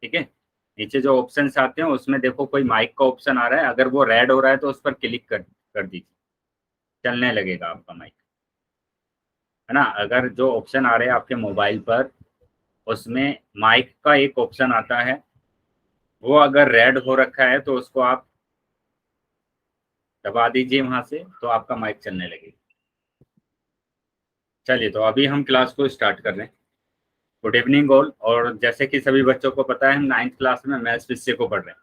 ठीक है, नीचे जो ऑप्शंस आते हैं उसमें देखो कोई माइक का ऑप्शन आ रहा है, अगर वो रेड हो रहा है तो उस पर क्लिक कर दीजिए, चलने लगेगा आपका माइक, है ना। अगर जो ऑप्शन आ रहे हैं आपके मोबाइल पर, उसमें माइक का एक ऑप्शन आता है, वो अगर रेड हो रखा है तो उसको आप दबा दीजिए वहां से, तो आपका माइक चलने लगेगा। चलिए, तो अभी हम क्लास को स्टार्ट कर रहे हैं। Good evening all. और जैसे कि सभी बच्चों को पता है, हम 9th क्लास में मैथ्स विषय को पढ़ रहे हैं,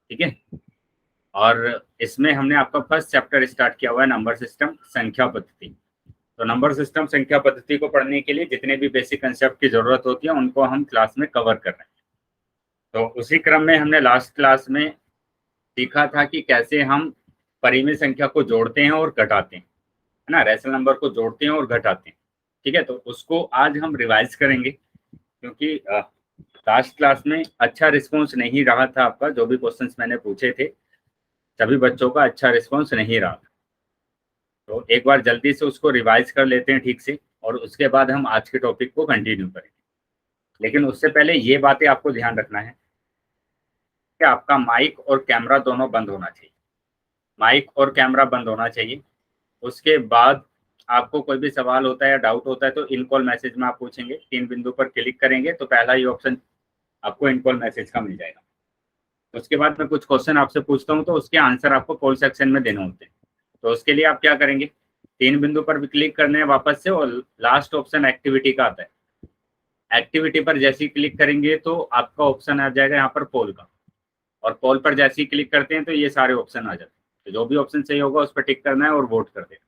ठीक है। और इसमें हमने आपका फर्स्ट चैप्टर स्टार्ट किया हुआ है, नंबर सिस्टम, संख्या पद्धति। तो नंबर सिस्टम, संख्या पद्धति को पढ़ने के लिए जितने भी बेसिक कंसेप्ट की जरूरत होती है उनको हम क्लास में कवर कर रहे हैं। तो उसी क्रम में हमने लास्ट क्लास में सीखा था कि कैसे हम परिमेय संख्या को जोड़ते हैं और घटाते हैं, है ना, रैशनल नंबर को जोड़ते हैं और घटाते हैं। ठीक है, तो उसको आज हम रिवाइज करेंगे, क्योंकि लास्ट क्लास में अच्छा रिस्पॉन्स नहीं रहा था आपका, जो भी क्वेश्चंस मैंने पूछे थे सभी बच्चों का अच्छा रिस्पॉन्स नहीं रहा। तो एक बार जल्दी से उसको रिवाइज कर लेते हैं ठीक से, और उसके बाद हम आज के टॉपिक को कंटिन्यू करेंगे। लेकिन उससे पहले ये बातें आपको ध्यान रखना है कि आपका माइक और कैमरा दोनों बंद होना चाहिए। माइक और कैमरा बंद होना चाहिए। उसके बाद आपको कोई भी सवाल होता है या डाउट होता है तो इन कॉल मैसेज में आप पूछेंगे, 3 बिंदु पर क्लिक करेंगे तो पहला ही ऑप्शन आपको इन कॉल मैसेज का मिल जाएगा। उसके बाद मैं कुछ क्वेश्चन आपसे पूछता हूँ तो उसके आंसर आपको कॉल सेक्शन में देने होते हैं। तो उसके लिए आप क्या करेंगे, 3 बिंदु पर भी क्लिक करने हैं वापस से, और लास्ट ऑप्शन एक्टिविटी का आता है। एक्टिविटी पर जैसे ही क्लिक करेंगे तो आपका ऑप्शन आ जाएगा यहाँ पर पोल का, और पोल पर जैसे ही क्लिक करते हैं तो ये सारे ऑप्शन आ जाते हैं। तो जो भी ऑप्शन सही होगा उस पर टिक करना है और वोट कर देना।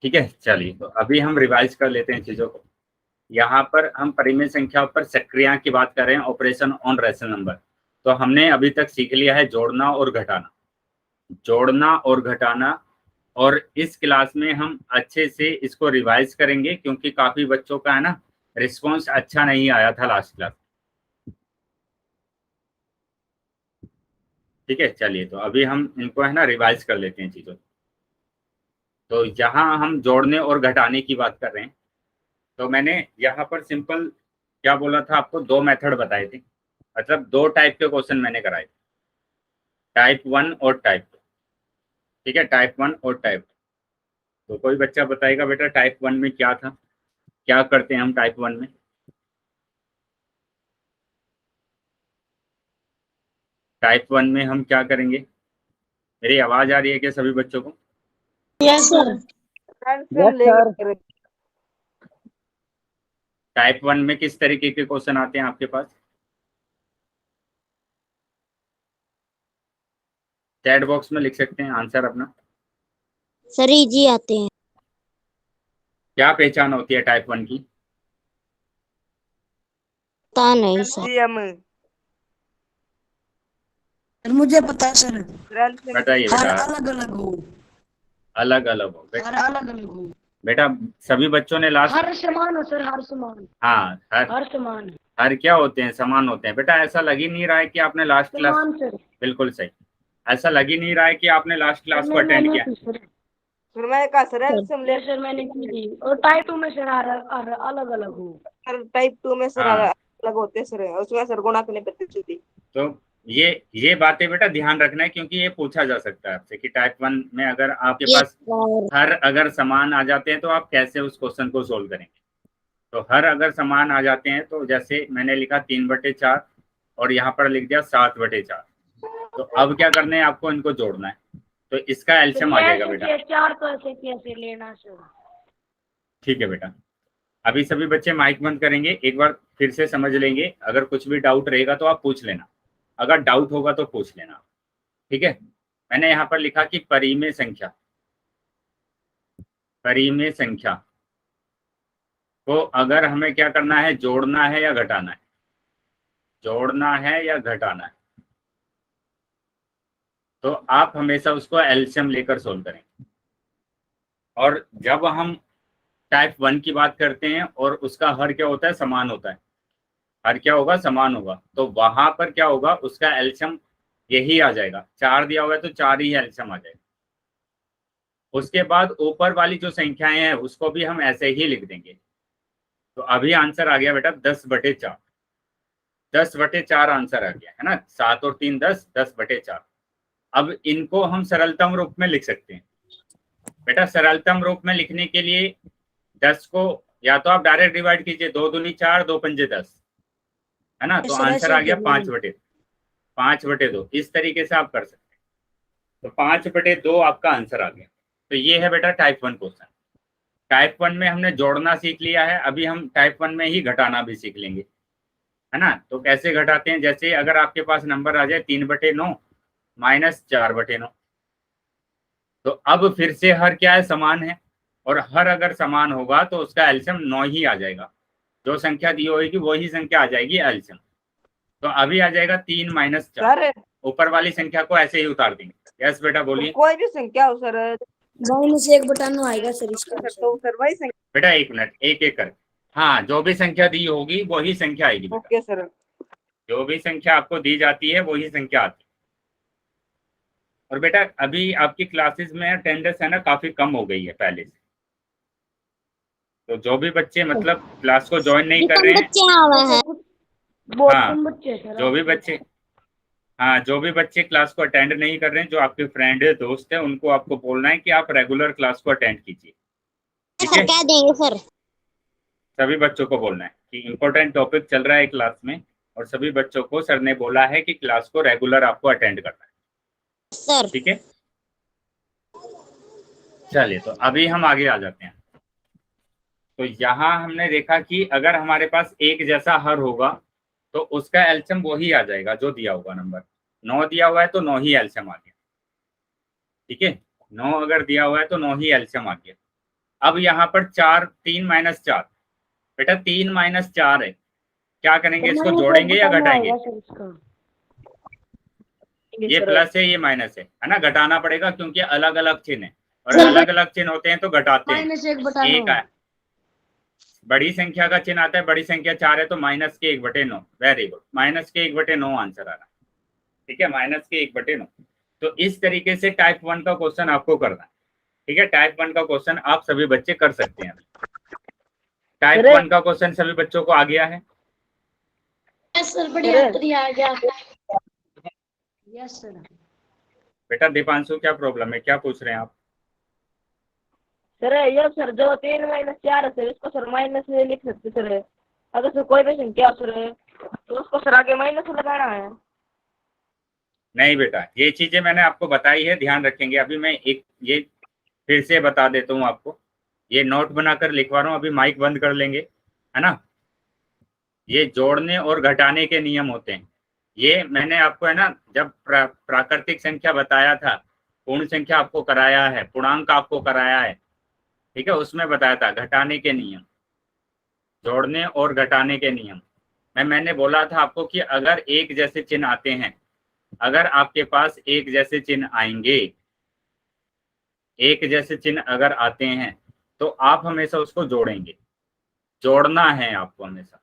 ठीक है, चलिए, तो अभी हम रिवाइज कर लेते हैं चीजों को। यहाँ पर हम परिमेय संख्या पर सक्रिया की बात कर रहे हैं, ऑपरेशन ऑन रैशनल नंबर। तो हमने अभी तक सीख लिया है जोड़ना और घटाना, जोड़ना और घटाना। और इस क्लास में हम अच्छे से इसको रिवाइज करेंगे, क्योंकि काफी बच्चों का है ना रिस्पॉन्स अच्छा नहीं आया था लास्ट क्लास। ठीक है, चलिए, तो अभी हम इनको है ना रिवाइज कर लेते हैं चीजों। तो यहाँ हम जोड़ने और घटाने की बात कर रहे हैं। तो मैंने यहाँ पर सिंपल क्या बोला था आपको, 2 मेथड बताए थे, मतलब 2 टाइप के क्वेश्चन मैंने कराए थे, टाइप 1 और टाइप 2। ठीक है, टाइप 1 और टाइप 2। तो कोई बच्चा बताएगा बेटा टाइप 1 में क्या था, क्या करते हैं हम टाइप 1 में। टाइप 1 में हम क्या करेंगे, मेरी आवाज आ रही है क्या सभी बच्चों को? Yes sir. टाइप 1 में किस तरीके के क्वेश्चन आते हैं आपके पास? चैट बॉक्स में लिख सकते हैं आंसर अपना। सर इजी आते हैं। क्या पहचान होती है टाइप 1 की? पता नहीं सर। सर मुझे पता है सर। बताइए हर बेटा। अलग अलग हो। अलग अलग हो हर अलग अलग हो। बेटा, सभी बच्चों ने लास्ट, हर समान हो सर, हर समान। हाँ, हर समान। हर क्या होते हैं, समान होते हैं। बेटा ऐसा लग ही नहीं रहा है कि आपने लास्ट क्लास, समान सर। बिल्कुल सही, ऐसा लग ही नहीं रहा है कि आपने लास्ट क्लास को अटेंड मैंने किया। सर। सर मैं कहा सर मैंने की थी। और टाइप 2 में सर अलग अलग हो। सर टाइप 2 में सर हाँ, अलग होते हैं सर, उसमें सर गुणा करने पद्धति। तो ये बातें बेटा ध्यान रखना है, क्योंकि ये पूछा जा सकता है आपसे कि टाइप 1 में अगर आपके यस पास सर। हर अगर समान आ जाते हैं तो आप कैसे उस क्वेश्चन को सोल्व करेंगे। तो हर अगर समान आ जाते हैं तो जैसे मैंने लिखा 3/4 और यहाँ पर लिख दिया 7/4। तो अब क्या करना है, आपको इनको जोड़ना है, तो इसका एलसीएम आ जाएगा बेटा। 4 तो ऐसे कैसे लेना सर। ठीक है बेटा, अभी सभी बच्चे माइक बंद करेंगे, एक बार फिर से समझ लेंगे। अगर कुछ भी डाउट रहेगा तो आप पूछ लेना, अगर डाउट होगा तो पूछ लेना। ठीक है, मैंने यहाँ पर लिखा कि परिमेय संख्या, परिमेय संख्या को अगर हमें क्या करना है, जोड़ना है या घटाना है, जोड़ना है या घटाना है, तो आप हमेशा उसको एलसीएम लेकर सोल्व करेंगे। और जब हम टाइप 1 की बात करते हैं और उसका हर क्या होता है, समान होता है, हर क्या होगा, समान होगा, तो वहां पर क्या होगा, उसका एलसीएम यही आ जाएगा। 4 दिया हुआ है तो 4 ही एलसीएम आ जाएगा। उसके बाद ऊपर वाली जो संख्याएं हैं उसको भी हम ऐसे ही लिख देंगे। तो अभी आंसर आ गया बेटा 10/4। 10/4 आंसर आ गया है ना। 7 और 3 10, 10/4। अब इनको हम सरलतम रूप में लिख सकते हैं। बेटा सरलतम रूप में लिखने के लिए 10 को या तो आप डायरेक्ट डिवाइड कीजिए, 2 दूनी 4, 2 पंजे 10, है ना। तो आंसर आ गया 5/2। इस तरीके से आप कर सकते हैं। तो 5/2 आपका आंसर आ गया। तो ये है बेटा टाइप 1 क्वेश्चन। टाइप 1 में हमने जोड़ना सीख लिया है, अभी हम टाइप 1 में ही घटाना भी सीख लेंगे, है ना। तो कैसे घटाते हैं, जैसे अगर आपके पास नंबर आ जाए 3/9 -4/9, तो अब फिर से हर क्या है, समान है, और हर अगर समान होगा तो उसका एलसीएम 9 ही आ जाएगा। जो संख्या दी होगी वही संख्या आ जाएगी एलसीएम। तो अभी आ जाएगा 3 -4। सर ऊपर वाली संख्या को ऐसे ही उतार देंगे। यस बेटा बोलिए। कोई भी संख्या हो सर, -1/9 आएगा सर इसका सर तो सर वही संख्या। बेटा 1 मिनट, एक एक कर। हाँ, जो भी संख्या दी होगी वही संख्या आएगी बेटा। Okay sir. जो भी संख्या आपको दी जाती है वही संख्या आती है। और बेटा अभी आपकी क्लासेस में अटेंडेंस है ना काफी कम हो गई है पहले से। तो जो भी बच्चे मतलब क्लास को ज्वाइन नहीं कर रहे हैं, बच्चे आ रहे हैं। बहुत हाँ, कम बच्चे हैं सर। जो भी बच्चे, हाँ जो भी बच्चे क्लास को अटेंड नहीं कर रहे हैं, जो आपके फ्रेंड है, दोस्त है, उनको आपको बोलना है कि आप रेगुलर क्लास को अटेंड कीजिए। ठीक है, कह देंगे सर। सभी बच्चों को बोलना है कि इम्पोर्टेंट टॉपिक चल रहा है क्लास में, और सभी बच्चों को सर ने बोला है कि क्लास को रेगुलर आपको अटेंड करना है। सर ठीक है, चलिए तो अभी हम आगे आ जाते हैं। तो यहाँ हमने देखा कि अगर हमारे पास एक जैसा हर होगा तो उसका एलसीएम वही आ जाएगा जो दिया होगा नंबर। 9 दिया हुआ है तो 9 ही एलसीएम आ गया। ठीक है, 9 अगर दिया हुआ है तो 9 ही एलसीएम आ गया। अब यहाँ पर 3 -4, बेटा 3 -4 है, क्या करेंगे, इसको जोड़ेंगे या घटाएंगे। ये प्लस है, ये माइनस है ना, घटाना पड़ेगा क्योंकि अलग अलग चिन्ह है, और अलग अलग चिन्ह होते हैं तो घटाते हैं। एक बड़ी संख्या का चिन्ह आता है, बड़ी संख्या 4 है तो -1/9। वेरी गुड, -1/9 आंसर आ रहा है। ठीक है, -1/9। तो इस तरीके से टाइप 1 का क्वेश्चन आपको करना है। ठीक है, टाइप 1 का क्वेश्चन आप सभी बच्चे कर सकते हैं। टाइप 1 का क्वेश्चन सभी बच्चों को आ गया है। सर बढ़िया आ गया। Yes sir. बेटा दीपांशु क्या प्रॉब्लम है, क्या पूछ रहे हैं आप। सर ये सर जो 3 -4 है सर, इसको सर माइनस में लिख सकते सर। अगर सर कोई भी संख्या हो सर तो उसको सर आगे माइनस लगाना है। नहीं बेटा, ये चीजें मैंने आपको बताई है, ध्यान रखेंगे। अभी मैं एक ये फिर से बता देता हूँ आपको, ये नोट बनाकर लिखवा रहा हूँ। अभी माइक बंद कर लेंगे, है ना। ये जोड़ने और घटाने के नियम होते हैं। ये मैंने आपको है ना, जब प्राकृतिक संख्या बताया था, पूर्ण संख्या आपको कराया है, पूर्णांक आपको कराया है, ठीक है, उसमें बताया था घटाने के नियम, जोड़ने और घटाने के नियम। मैंने बोला था आपको कि अगर एक जैसे चिन्ह आते हैं, अगर आपके पास एक जैसे चिन्ह आएंगे, एक जैसे चिन्ह अगर आते हैं तो आप हमेशा उसको जोड़ेंगे, जोड़ना है आपको हमेशा।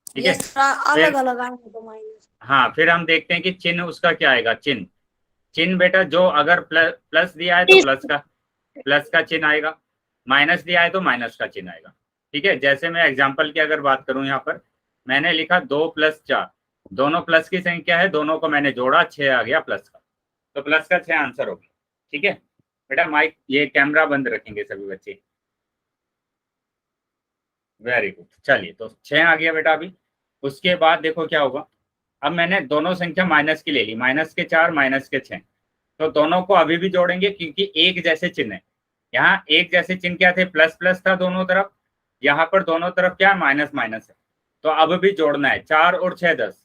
ठीक है, अलग अलग आएंगे तो माइनस। हाँ, फिर हम देखते हैं कि चिन्ह उसका क्या आएगा। चिन्ह बेटा जो अगर प्लस दिया है तो प्लस का चिन्ह आएगा, माइनस दिया है तो माइनस का चिन्ह आएगा। ठीक है, जैसे मैं एग्जांपल की अगर बात करूं, यहाँ पर मैंने लिखा 2 + 4, दोनों प्लस की संख्या है, दोनों को मैंने जोड़ा, 6 आ गया प्लस का, तो प्लस का 6 आंसर हो गया। ठीक है बेटा, माइक ये कैमरा बंद रखेंगे सभी बच्चे। वेरी गुड, चलिए तो 6 आ गया बेटा। अभी उसके बाद देखो क्या होगा। अब मैंने दोनों संख्या माइनस की ले ली, -4 -6, तो दोनों को अभी भी जोड़ेंगे क्योंकि एक जैसे चिन्ह है। यहाँ एक जैसे चिन्ह क्या थे, प्लस प्लस था दोनों तरफ, यहाँ पर दोनों तरफ क्या है, माइनस माइनस है, तो अब भी जोड़ना है। 4 और 6 10,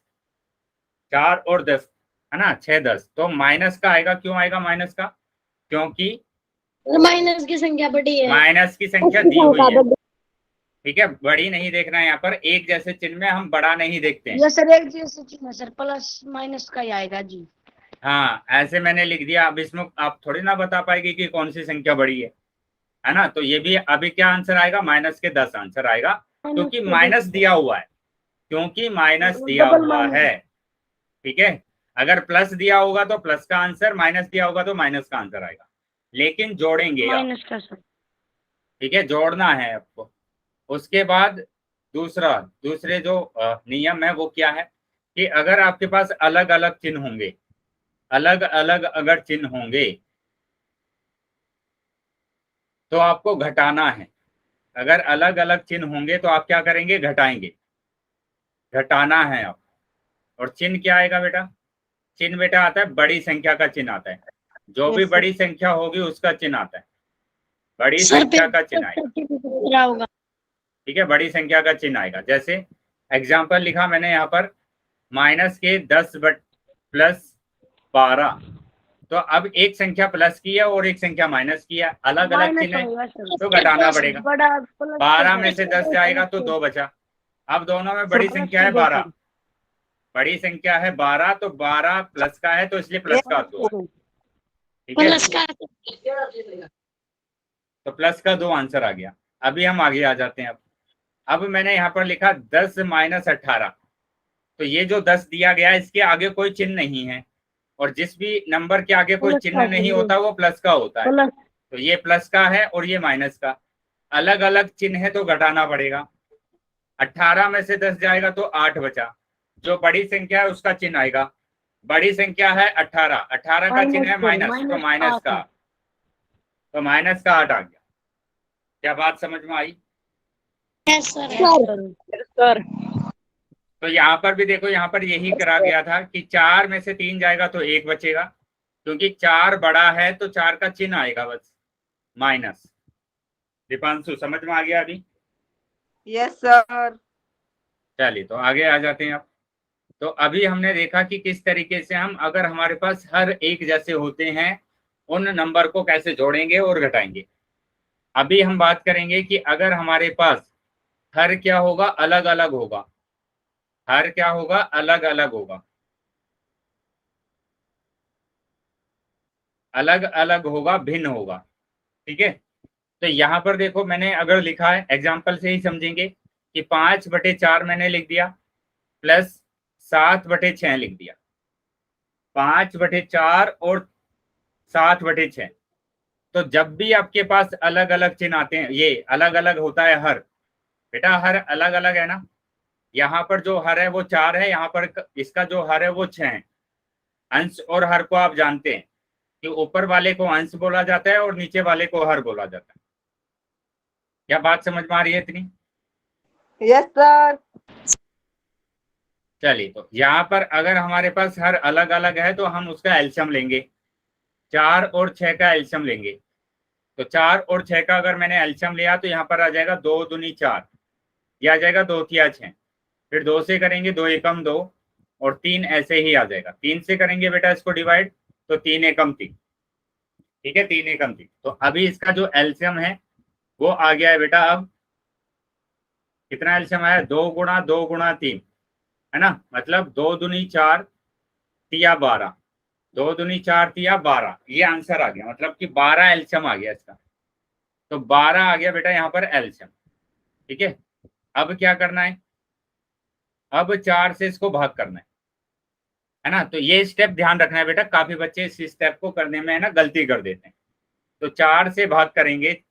4 और 10 है ना, 6 10, तो माइनस का आएगा। क्यों आएगा माइनस का, क्योंकि माइनस की संख्या बड़ी है, माइनस की संख्या दी हुई है। ठीक है, बड़ी नहीं देखना है, यहाँ पर एक जैसे चिन्ह में हम बड़ा नहीं देखते हैं। ये सर एक जैसे चिन्ह है सर, प्लस माइनस का ही आएगा जी। हाँ, ऐसे मैंने लिख दिया। अब इसमें आप थोड़ी ना बता पाएगी कि कौन सी संख्या बड़ी है ना। तो ये भी अभी क्या आंसर आएगा, -10 आंसर आएगा, क्योंकि माइनस दिया हुआ है, क्योंकि माइनस दिया हुआ है। ठीक है, अगर प्लस दिया होगा तो प्लस का आंसर, माइनस दिया होगा तो माइनस का आंसर आएगा, लेकिन जोड़ेंगे माइनस का सर। ठीक है, जोड़ना है आपको। उसके बाद दूसरे जो नियम है वो क्या है, कि अगर आपके पास अलग अलग चिन्ह होंगे, अलग अलग अगर चिन्ह होंगे तो आपको घटाना है। अगर अलग अलग चिन्ह होंगे तो आप क्या करेंगे, घटाएंगे, घटाना है आप। और चिन्ह क्या आएगा बेटा, चिन्ह बेटा आता है बड़ी संख्या का चिन्ह आता है, जो भी Yes, sir. बड़ी संख्या होगी उसका चिन्ह आता है, बड़ी सर संख्या का चिन्ह आएगा। होगा। ठीक है, बड़ी संख्या का चिन्ह आएगा। जैसे एग्जाम्पल लिखा मैंने यहाँ पर माइनस के 10+12, तो अब एक संख्या प्लस की है और एक संख्या माइनस की है, अलग अलग चिन्ह है तो घटाना पड़ेगा। 12 में से 10 जाएगा तो 2 बचा। अब दोनों में बड़ी संख्या है 12, बड़ी संख्या है 12, तो 12 प्लस का है तो इसलिए प्लस का 2 है। ठीक है, प्लस का तो प्लस का 2 आंसर आ गया। अभी हम आगे आ जाते हैं। अब मैंने यहाँ पर लिखा 10 - 18, तो ये जो 10 दिया गया है इसके आगे कोई चिन्ह नहीं है, और जिस भी नंबर के आगे कोई चिन्ह नहीं होता वो प्लस का होता है। तो ये प्लस का है और ये माइनस का, अलग अलग चिन्ह है तो घटाना पड़ेगा। 18 में से 10 जाएगा तो 8 बचा, जो बड़ी संख्या है उसका चिन्ह आएगा। बड़ी संख्या है 18, 18 का चिन्ह है माइनस, तो माइनस का, तो माइनस का 8 आ गया। क्या बात समझ में आई? सर तो यहाँ पर भी देखो, यहाँ पर यही करा गया था कि 4 में से 3 जाएगा तो 1 बचेगा, क्योंकि 4 बड़ा है तो 4 का चिन्ह आएगा बस माइनस। दीपांशु समझ में आ गया अभी? Yes sir. चलिए तो आगे आ जाते हैं अब। तो अभी हमने देखा कि किस तरीके से हम, अगर हमारे पास हर एक जैसे होते हैं, उन नंबर को कैसे जोड़ेंगे और घटाएंगे। अभी हम बात करेंगे कि अगर हमारे पास हर क्या होगा, अलग अलग होगा। हर क्या होगा, अलग अलग होगा, अलग अलग होगा, भिन्न होगा। ठीक है, तो यहाँ पर देखो मैंने अगर लिखा है, एग्जाम्पल से ही समझेंगे कि 5/4 मैंने लिख दिया प्लस 7/6 लिख दिया। 5/4 और 7/6, तो जब भी आपके पास अलग अलग चिन्ह आते हैं, ये अलग अलग होता है हर, बेटा हर अलग अलग है ना। यहाँ पर जो हर है वो 4 है, यहाँ पर इसका जो हर है वो 6 है। अंश और हर को आप जानते हैं कि ऊपर वाले को अंश बोला जाता है और नीचे वाले को हर बोला जाता है। क्या बात समझ में आ रही है इतनी? Yes sir. चलिए, तो यहाँ पर अगर हमारे पास हर अलग अलग है तो हम उसका एलसीएम लेंगे, 4 और 6 का एलसीएम लेंगे। तो 4 और 6 का अगर मैंने एलसीएम लिया तो यहाँ पर आ जाएगा 2 दूनी 4, यह आ जाएगा 2 तिया 6, फिर 2 से करेंगे 2 एकम 2, और 3 ऐसे ही आ जाएगा। 3 से करेंगे बेटा इसको डिवाइड, तो 3 एकम 3। ठीक है, 3 एकम 3। तो अभी इसका जो एलसीएम है वो आ गया है बेटा। अब कितना एलसीएम आया, 2 गुणा 2 गुणा 3, है ना, मतलब 2 दूनी 4 तिया 12, 2 दूनी 4 तिया 12, ये आंसर आ गया। मतलब कि 12 एलसीएम आ गया इसका, तो 12 आ गया बेटा यहाँ पर एलसीएम। ठीक है, अब क्या करना है, अब 4 से इसको भाग करना है ना। तो ये स्टेप ध्यान रखना है बेटा, काफी बच्चे इस स्टेप को करने में है ना गलती कर देते हैं। तो 4 से भाग करेंगे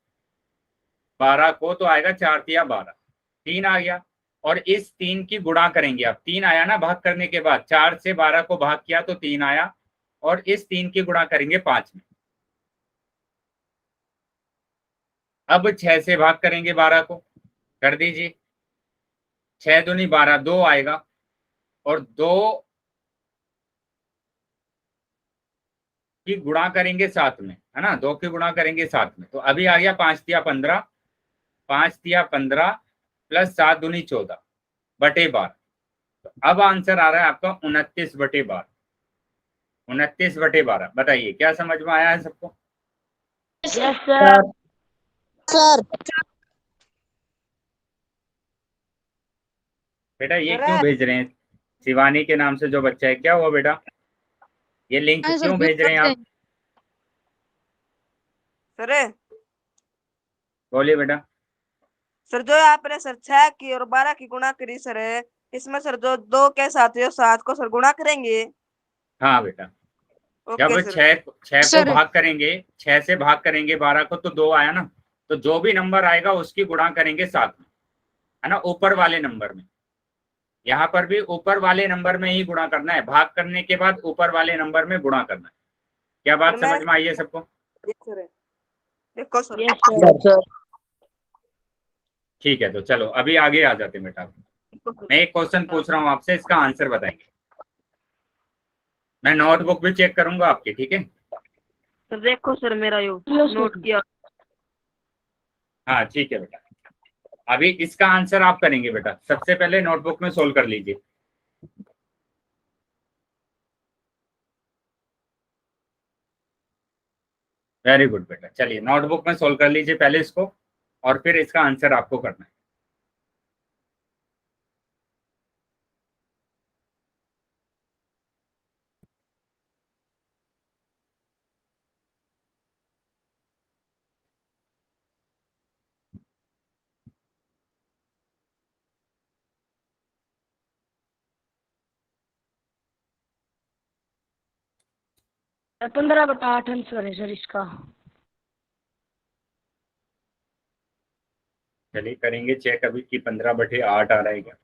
12 को, तो आएगा 4 तिया 12, 3 आ गया। और इस 3 की गुणा करेंगे, अब 3 आया ना भाग करने के बाद, 4 से 12 को भाग किया तो 3 आया, और इस 3 की गुणा करेंगे 5 में। अब 6 से भाग करेंगे 12 को, कर दीजिए, 6 दूनी 12, 2 आएगा, और 2 की गुणा करेंगे 7 में, है ना, 2 की गुणा करेंगे 7 में। तो अभी आ गया 5 तिया 15, 5 तिया 15 प्लस 7 दूनी 14 बटे 12। तो अब आंसर आ रहा है आपका 29/12, 29/12। बताइए क्या समझ में आया है सबको? Yes sir. सर बेटा ये क्यों भेज रहे हैं, शिवानी के नाम से जो बच्चा है, क्या हुआ बेटा, ये लिंक क्यों भेज रहे हैं आप? सर बोलिए बेटा। सर जो आपने सर 6 की और 12 की गुणा करी सर, इसमें सर जो 2 के साथ जो 7 को सर गुणा करेंगे। हाँ बेटा, जब ओके सर। 6 को भाग करेंगे, 6 से भाग करेंगे 12 को, तो 2 आया ना, तो जो भी नंबर आएगा उसकी गुणा करेंगे 7 में, है ना, ऊपर वाले नंबर में। यहाँ पर भी ऊपर वाले नंबर में ही गुणा करना है, भाग करने के बाद ऊपर वाले नंबर में गुणा करना है। क्या बात मैं- समझ में आई है सबको? Yes sir. देखो सर, यस सर। ठीक है, तो चलो अभी आगे आ जाते हैं बेटा। मैं एक क्वेश्चन पूछ रहा हूँ आपसे, इसका आंसर बताएंगे। मैं नोटबुक भी चेक करूंगा आपकी, ठीक है? सर देखो सर मेरा यो Yes, sir. नोट किया। हाँ ठीक है बेटा। अभी इसका आंसर आप करेंगे बेटा, सबसे पहले नोटबुक में सोल्व कर लीजिए। वेरी गुड बेटा, चलिए नोटबुक में सोल्व कर लीजिए पहले इसको, और फिर इसका आंसर आपको करना है। सर 15/8 आंसर है सर इसका। चलिए करेंगे चेक अभी कि 15/8 आ रहा है क्या।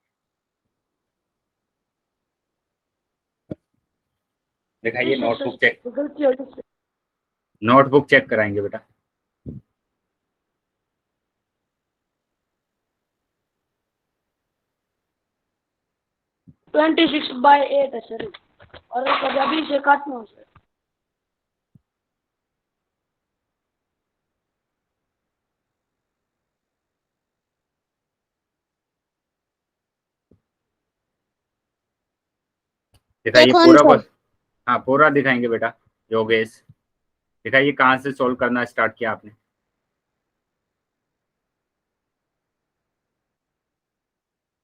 दिखाइए नोटबुक चेक, गलती हो गई। नोटबुक चेक कराएंगे बेटा। 26/8 है सर, और अभी से काटना है सर। दिखाइए पूरा हाँ पूरा दिखाएंगे बेटा। योगेश दिखाइए कहाँ से सोल्व करना स्टार्ट किया आपने।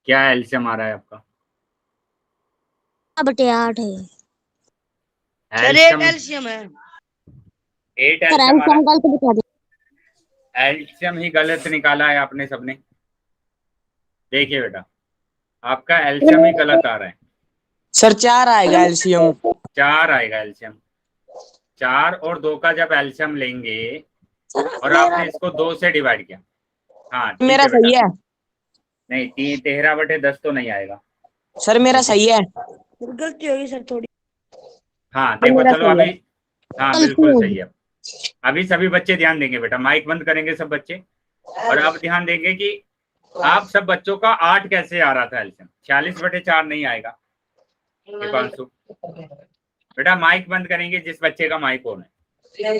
क्या एलसीएम आ रहा है आपका? 8 है सर एलसीएम 8 एलसीएम है। 8 सर। एलसीएम आ रहा गलत बता दे। है। एलसीएम ही गलत निकाला है आपने सबने। देखिए बेटा, आपका एलसीएम ही गलत आ रहा है। सर 4 आएगा एलसीएम। 4 आएगा एलसीएम। 4 और 2 का जब एलसीएम लेंगे और आपने इसको 2 से डिवाइड किया, हाँ ठीक मेरा है बेटा। सही है नहीं 13/10 तो नहीं आएगा। सर, मेरा सही है। गलती होगी सर थोड़ी। हाँ देखो मेरा चलो सही है। अभी, हाँ बिल्कुल सही है। अभी सभी बच्चे ध्यान देंगे बेटा, माइक बंद करेंगे सब बच्चे, और अब ध्यान देंगे कि आप सब बच्चों का 8 कैसे आ रहा था एलसीएम। 46/4 नहीं आएगा। दीपांशु बेटा माइक बंद करेंगे जिस बच्चे का माइक ऑन है।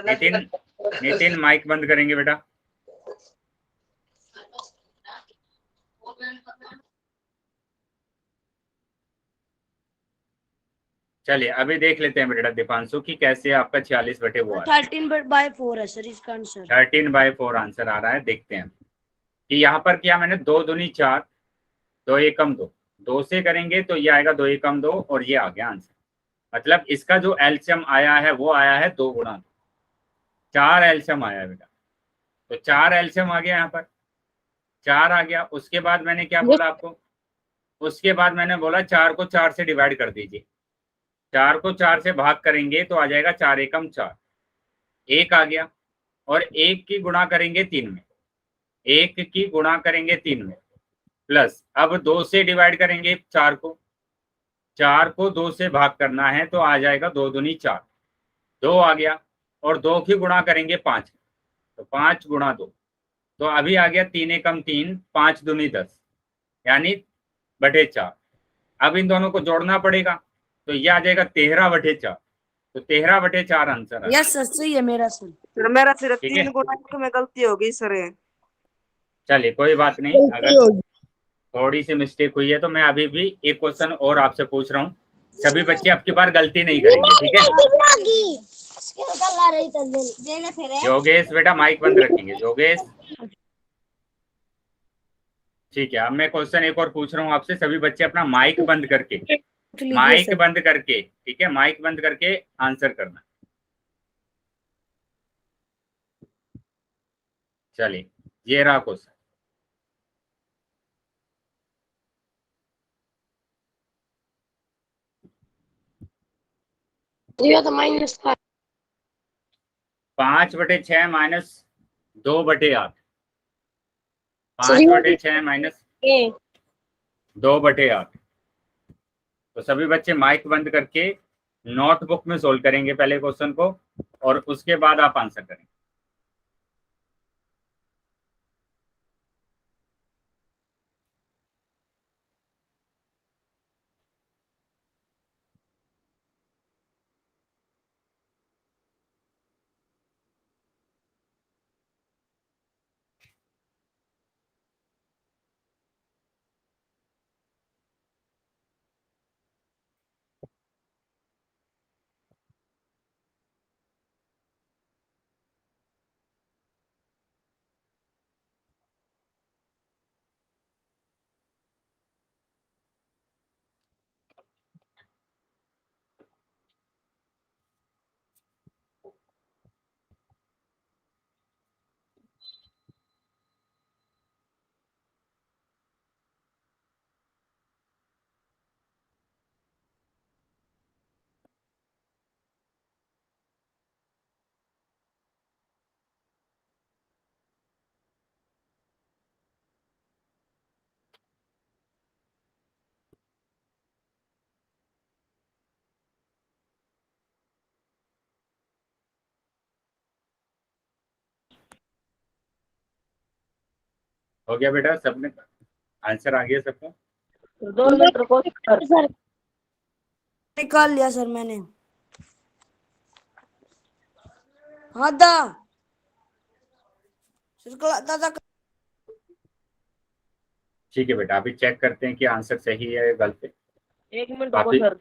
नितिन, नितिन माइक बंद करेंगे बेटा। चलिए अभी देख लेते हैं बेटा दीपांशु की कैसे आपका 46 बटे वो आ रहा है। 13/4 है सर इसका आंसर। 13/4 आंसर आ रहा है। देखते हैं कि यहाँ पर किया मैंने 2 दूनी 4, 2 एकम 2, 2 से करेंगे तो ये आएगा 2 एकम 2, और ये आ गया आंसर। मतलब इसका जो एलसीएम आया है वो आया है 2 गुणा 2, 4 एलसीएम आया है बेटा। तो 4 एलसीएम आ गया, यहाँ पर 4 आ गया। उसके बाद मैंने क्या बोला आपको, उसके बाद मैंने बोला 4 को 4 से डिवाइड कर दीजिए। 4 को 4 से भाग करेंगे तो आ जाएगा 4 एकम 4, 1 आ गया। और 1 की गुणा करेंगे 3 में, 1 की गुणा करेंगे 3 में, प्लस अब 2 से डिवाइड करेंगे 4 को, 4 को 2 से भाग करना है तो आ जाएगा 2 दूनी 4, 2 आ गया। और 2 की गुणा करेंगे 5, तो 5 गुणा 2, तो अभी आ गया 3 एकम 3, 5 दूनी 10, यानी /4। अब इन दोनों को जोड़ना पड़ेगा तो ये आ जाएगा 13/4, तो 13/4 आंसर है। यस सर सही है मेरा सर। सर मेरा सिर्फ ठीक है। 3 गुना में गलती हो गई सर। चलिए कोई बात नहीं, अगर थोड़ी सी मिस्टेक हुई है तो मैं अभी भी एक क्वेश्चन और आपसे पूछ रहा हूँ। सभी बच्चे अब की बार गलती नहीं करेंगे, ठीक है? योगेश बेटा माइक बंद रखेंगे, योगेश। ठीक है, अब मैं क्वेश्चन एक और पूछ रहा हूँ आपसे, सभी बच्चे अपना माइक बंद करके, माइक बंद करके, ठीक है, माइक बंद करके आंसर करना। चलिए ये रहा क्वेश्चन। ये तो माइनस का 5/6 माइनस 2/8, 5/6 माइनस 2/8। तो सभी बच्चे माइक बंद करके नोटबुक में सोल्व करेंगे पहले क्वेश्चन को, और उसके बाद आप आंसर करेंगे। हो गया बेटा, सबने आंसर आ गया सबको? सर 2 मीटर को सर निकाल लिया सर मैंने। हाँ दा दादा ठीक है बेटा, अभी चेक करते हैं कि आंसर सही है या गलत है। 1 मिनट को अभी सर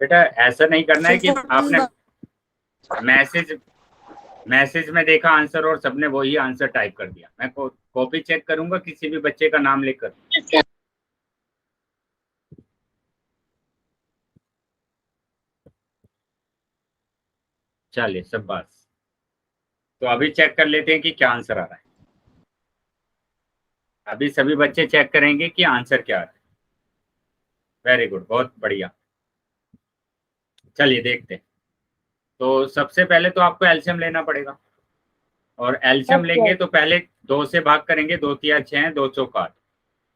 बेटा ऐसा नहीं करना है कि आपने मैसेज में देखा आंसर और सबने वही आंसर टाइप कर दिया। मैं कॉपी चेक करूंगा किसी भी बच्चे का नाम लेकर। चलिए सब बात, तो अभी चेक कर लेते हैं कि क्या आंसर आ रहा है। अभी सभी बच्चे चेक करेंगे कि आंसर क्या आ रहा है। वेरी गुड, बहुत बढ़िया। चलिए देखते हैं। तो सबसे पहले तो आपको एलसीएम लेना पड़ेगा, और एलसीएम लेंगे तो पहले 2 से भाग करेंगे। 2 तिया 6, 2 चौक 8।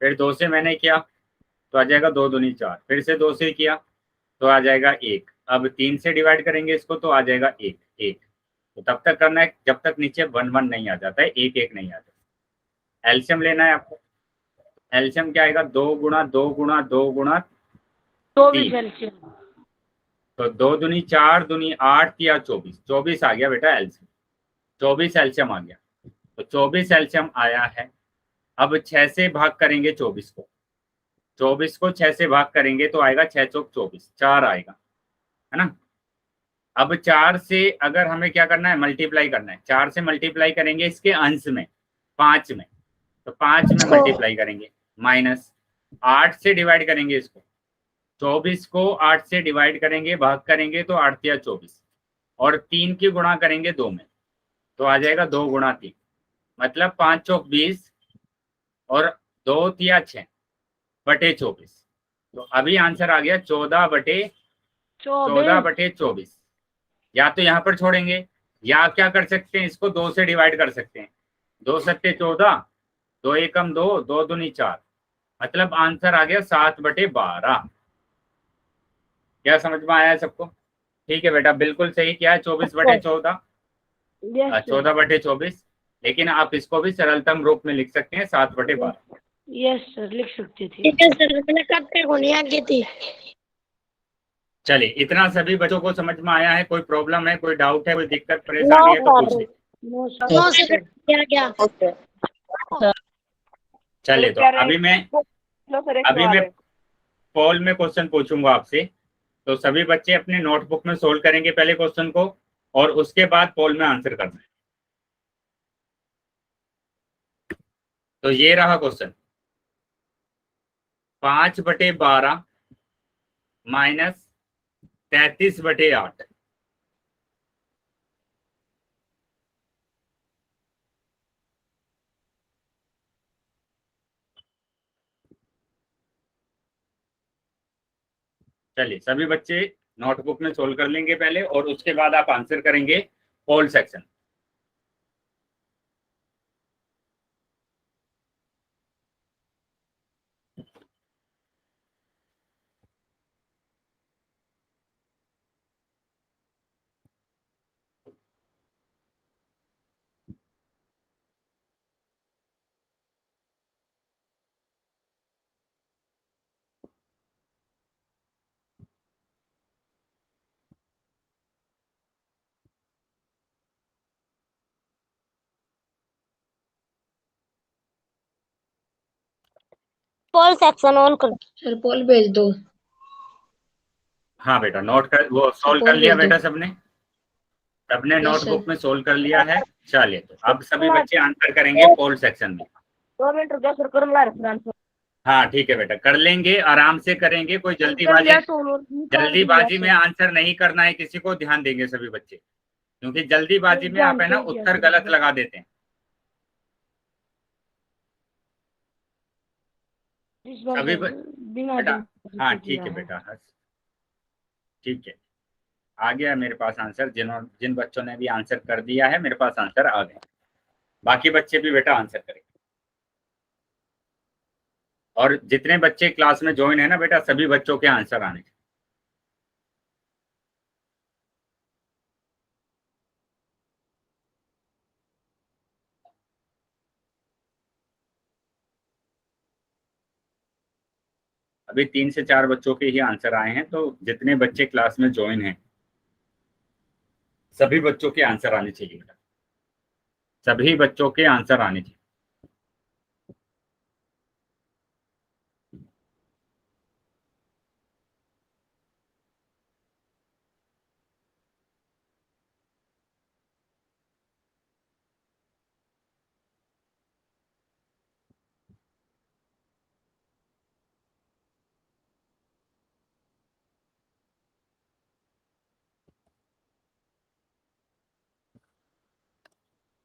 फिर 2 से मैंने किया तो आ जाएगा 2 दूनी 4। फिर से 2 से किया तो आ जाएगा 1। अब 3 से डिवाइड करेंगे इसको तो आ जाएगा 1 1। तो तब तक करना है जब तक नीचे 1 1 नहीं आ जाता है, 1 1 नहीं आता। एलसीएम लेना है आपको। एलसीएम क्या आएगा? 2 गुणा 2 गुणा 2 गुणा 24 3। एलसीएम। तो 2 दूनी 4 दूनी 8 या 24। 24 आ गया बेटा एलसीएम। 24 एलसीएम आ गया। तो 24 एलसीएम आया है। अब 6 से भाग करेंगे 24 को। 24 को 6 से भाग करेंगे तो आएगा 6 चौक 24, 4 आएगा, है ना। अब 4 से अगर हमें क्या करना है, मल्टीप्लाई करना है। 4 से मल्टीप्लाई करेंगे इसके अंश में 5 में, तो 5 में मल्टीप्लाई करेंगे। माइनस 8 से डिवाइड करेंगे इसको। 24 को 8 से डिवाइड करेंगे, भाग करेंगे तो 8 या 24, और 3 की गुणा करेंगे 2 में तो आ जाएगा 2 गुणा 3, मतलब 5 चौक 20 और 2 तिया 6 बटे 24। तो अभी आंसर आ गया 14 बटे 24। या तो यहाँ पर छोड़ेंगे, या क्या कर सकते हैं, इसको 2 से डिवाइड कर सकते हैं। 2 सत्ते 14, 2 एकम 2, 2 दूनी 4, मतलब आंसर आ गया 7 बटे 12। क्या समझ में आया है सबको? ठीक है बेटा, बिल्कुल सही किया है। 24 बटे 14, 14 बटे 24, लेकिन आप इसको भी सरलतम रूप में लिख सकते हैं 7 बटे 12। यस सर, लिख सकते थे। ठीक है सर, मैंने करते को नहीं आगे थी। चलिए, इतना सभी बच्चों को समझ में आया है? कोई प्रॉब्लम है, कोई डाउट है, कोई दिक्कत परेशानी है तो पूछिए। नो सर, क्या चलिए, तो अभी मैं पोल में क्वेश्चन पूछूंगा आपसे, तो सभी बच्चे अपने नोटबुक में सोल्व करेंगे पहले क्वेश्चन को, और उसके बाद पोल में आंसर करना है। तो ये रहा क्वेश्चन, 5 बटे 12 माइनस 33 बटे 8। चलिए सभी बच्चे नोटबुक में सोल्व कर लेंगे पहले, और उसके बाद आप आंसर करेंगे पोल सेक्शन। पोल सेक्शन ऑन कर सर, पोल भेज दो। हाँ बेटा, नोट कर, वो सोल्व कर पोल लिया भेज दो। बेटा सबने? सबने यस नोटबुक में सर। सोल्व कर लिया है। चलिए तो अब सभी बच्चे आंसर करेंगे पोल सेक्शन में। 2 मिनट रुको सर, कर ला रहा आंसर। हाँ ठीक है बेटा, कर लेंगे, आराम से करेंगे, कोई कर लिया तो निकाल भी लिया जल्दीबाजी में सर। आंसर नहीं करना है किसी को, ध्यान देंगे सभी बच्चे, क्योंकि जल्दीबाजी में आप है ना कर दिया उत्तर सर। गलत लगा देते हैं। इस बार सभी सर बिना बेटा, दिन हाँ किया ठीक है है। बेटा, हाँ ठीक है, आ गया मेरे पास आंसर। जिन बच्चों ने भी आंसर कर दिया है, मेरे पास आंसर आ गया। बाकी बच्चे भी बेटा आंसर करेंगे, और जितने बच्चे क्लास में ज्वाइन है ना बेटा, सभी बच्चों के आंसर आने चाहिए। अभी 3 से 4 बच्चों के ही आंसर आए हैं, तो जितने बच्चे क्लास में ज्वाइन हैं सभी बच्चों के आंसर आने चाहिए बेटा, सभी बच्चों के आंसर आने चाहिए।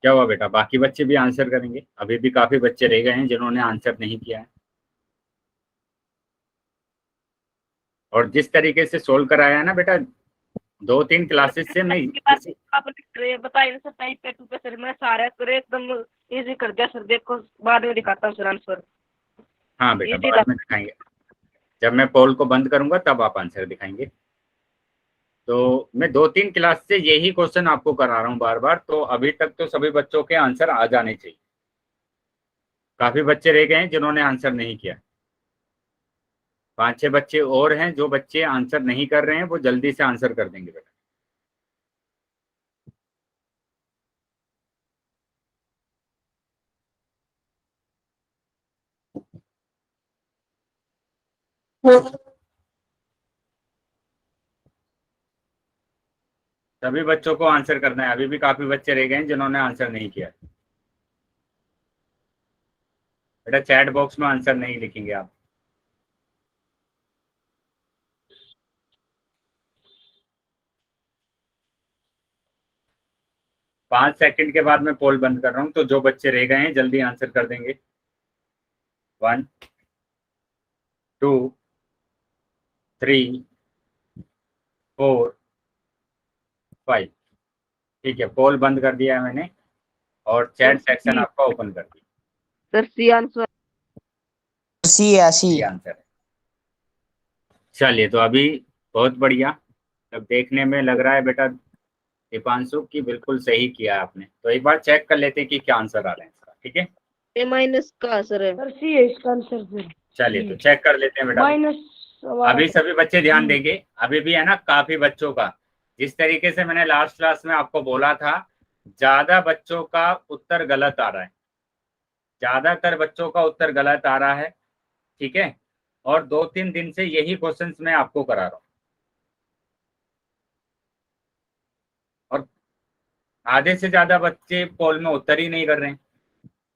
क्या हुआ बेटा, बाकी बच्चे भी आंसर करेंगे? अभी भी काफी बच्चे रह गए हैं जिन्होंने आंसर नहीं किया है। और जिस तरीके से सोल्व कराया है ना बेटा, 2-3 क्लासेस से मैं किसी आपने बताया ना सर, टाइप पे टू पे सर, मैं सारे करे एकदम इजी कर दिया सर। देखो बाद में दिखाता हूँ सर आंसर। हाँ बेटा इजी बाद में दिखाएंगे, जब मैं पोल को बंद करूंगा तब आप आंसर दिखाएंगे। तो मैं 2-3 क्लास से यही क्वेश्चन आपको करा रहा हूँ बार बार, तो अभी तक तो सभी बच्चों के आंसर आ जाने चाहिए। काफी बच्चे रह गए हैं जिन्होंने आंसर नहीं किया। 5-6 बच्चे और हैं, जो बच्चे आंसर नहीं कर रहे हैं वो जल्दी से आंसर कर देंगे बेटा। सभी बच्चों को आंसर करना है, अभी भी काफी बच्चे रह गए हैं जिन्होंने आंसर नहीं किया। बेटा चैट बॉक्स में आंसर नहीं लिखेंगे आप। 5 सेकंड के बाद मैं पोल बंद कर रहा हूँ, तो जो बच्चे रह गए हैं जल्दी आंसर कर देंगे। 1 2 3 4 5। ठीक है, पोल बंद कर दिया है मैंने, और चैट सेक्शन आपका ओपन कर दिया। Sir C answer. सी है सी। ये आंसर है। चलिए तो अभी बहुत बढ़िया, तब देखने में लग रहा है बेटा दीपांशु की बिल्कुल सही किया आपने। तो एक बार चेक कर लेते हैं कि क्या आंसर आ रहे हैं इसका, ठीक है? ए माइनस का सर है। सर सी है इसका आंसर सर। चलिए तो चेक कर लेते हैं बेटा। माइनस अभी सभी बच्चे ध्यान देंगे, अभी भी है ना काफी बच्चों का, जिस तरीके से मैंने लास्ट क्लास में आपको बोला था, ज्यादा बच्चों का उत्तर गलत आ रहा है, ज्यादातर बच्चों का उत्तर गलत आ रहा है, ठीक है? और 2-3 दिन से यही क्वेश्चंस मैं आपको करा रहा हूँ, और आधे से ज्यादा बच्चे पोल में उत्तर ही नहीं कर रहे हैं।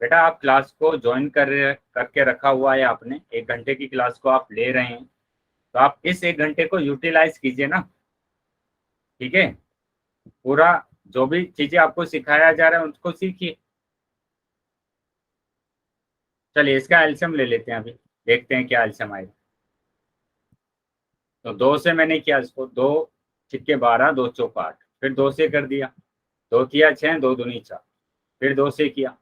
बेटा आप क्लास को ज्वाइन करके रखा हुआ है आपने, 1 घंटे की क्लास को आप ले रहे हैं, तो आप इस 1 घंटे को यूटिलाइज कीजिए ना, ठीक है? पूरा जो भी चीजें आपको सिखाया जा रहा है उसको सीखिए। चलिए इसका एल्शियम ले लेते हैं, अभी देखते हैं क्या एल्शियम आएगा। तो 2 से मैंने किया इसको, 2 छिक्के 12, 2 चौक 8, फिर 2 से कर दिया, 2 किया 6, 2 दूनी 4, फिर 2 से किया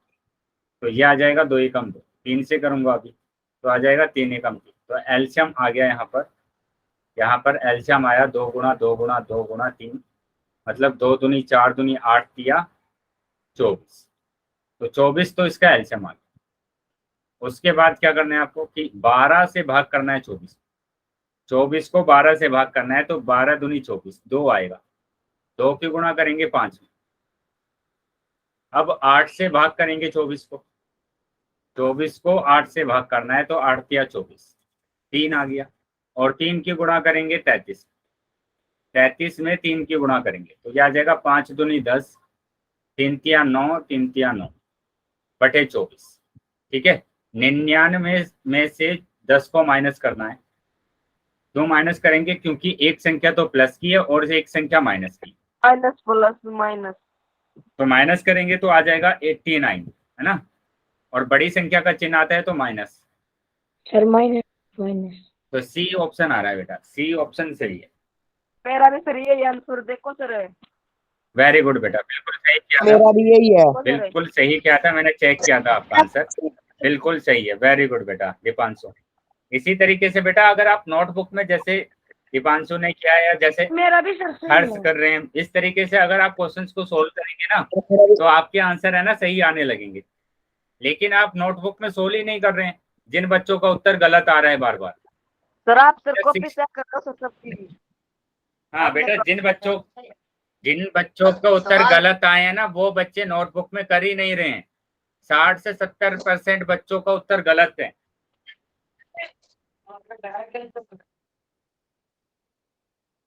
तो ये आ जाएगा 2 एकम 2, 3 से करूंगा अभी तो आ जाएगा 3 एकम 3। तो एलसीएम आ गया यहाँ पर एलसीएम आया 2 गुणा 2 गुणा 2 गुणा 3, मतलब 2 दूनी 4 दूनी 8 दिया 24। तो 24 तो इसका एलसीएम आ गया। उसके बाद क्या करना है आपको कि 12 से भाग करना है 24 को 12 से भाग करना है, तो 12 दूनी 24, 2 आएगा, 2 की गुणा करेंगे 5 में। अब 8 से भाग करेंगे 24 को 8 से भाग करना है, तो 8 तिया 24, 3 आ गया, और 3 की गुणा करेंगे 33 में 3 की गुणा करेंगे तो क्या आ जाएगा 5 दूनी 10, 3 तिया 9, 3 तिया 9 बटे 24। ठीक है, 99 में से 10 को माइनस करना है। क्यों माइनस करेंगे? क्योंकि एक संख्या तो प्लस की है और एक संख्या माइनस की, माइनस प्लस माइनस, तो माइनस करेंगे तो आ जाएगा 89, है ना। और बड़ी संख्या का चिन्ह आता है तो माइनस, सर माइनस माइनस। तो सी ऑप्शन आ रहा है बेटा, सी ऑप्शन सही है। मेरा भी सर यही आंसर देखो सर। वेरी गुड बेटा, बिल्कुल सही किया था, मेरा भी यही है। बिल्कुल सही किया था, मैंने चेक किया था आपका आंसर, बिल्कुल सही है। वेरी गुड बेटा दीपांशु। इसी तरीके से बेटा अगर आप नोटबुक में जैसे दीपांशु ने किया या जैसे मेरा भी सर सही हर्ष है। कर रहे हैं, इस तरीके से अगर आप क्वेश्चंस को सोल्व करेंगे ना तो आपके आंसर है ना सही आने लगेंगे। लेकिन आप नोटबुक में सोल्व ही नहीं कर रहे हैं, जिन बच्चों का उत्तर गलत आ रहा है बार बार। सर आप सर कॉपी चेक करो सर सबकी। हाँ बेटा, जिन बच्चों का उत्तर गलत आए हैं ना वो बच्चे नोटबुक में कर ही नहीं रहे हैं। 60 से 70% बच्चों का उत्तर गलत है।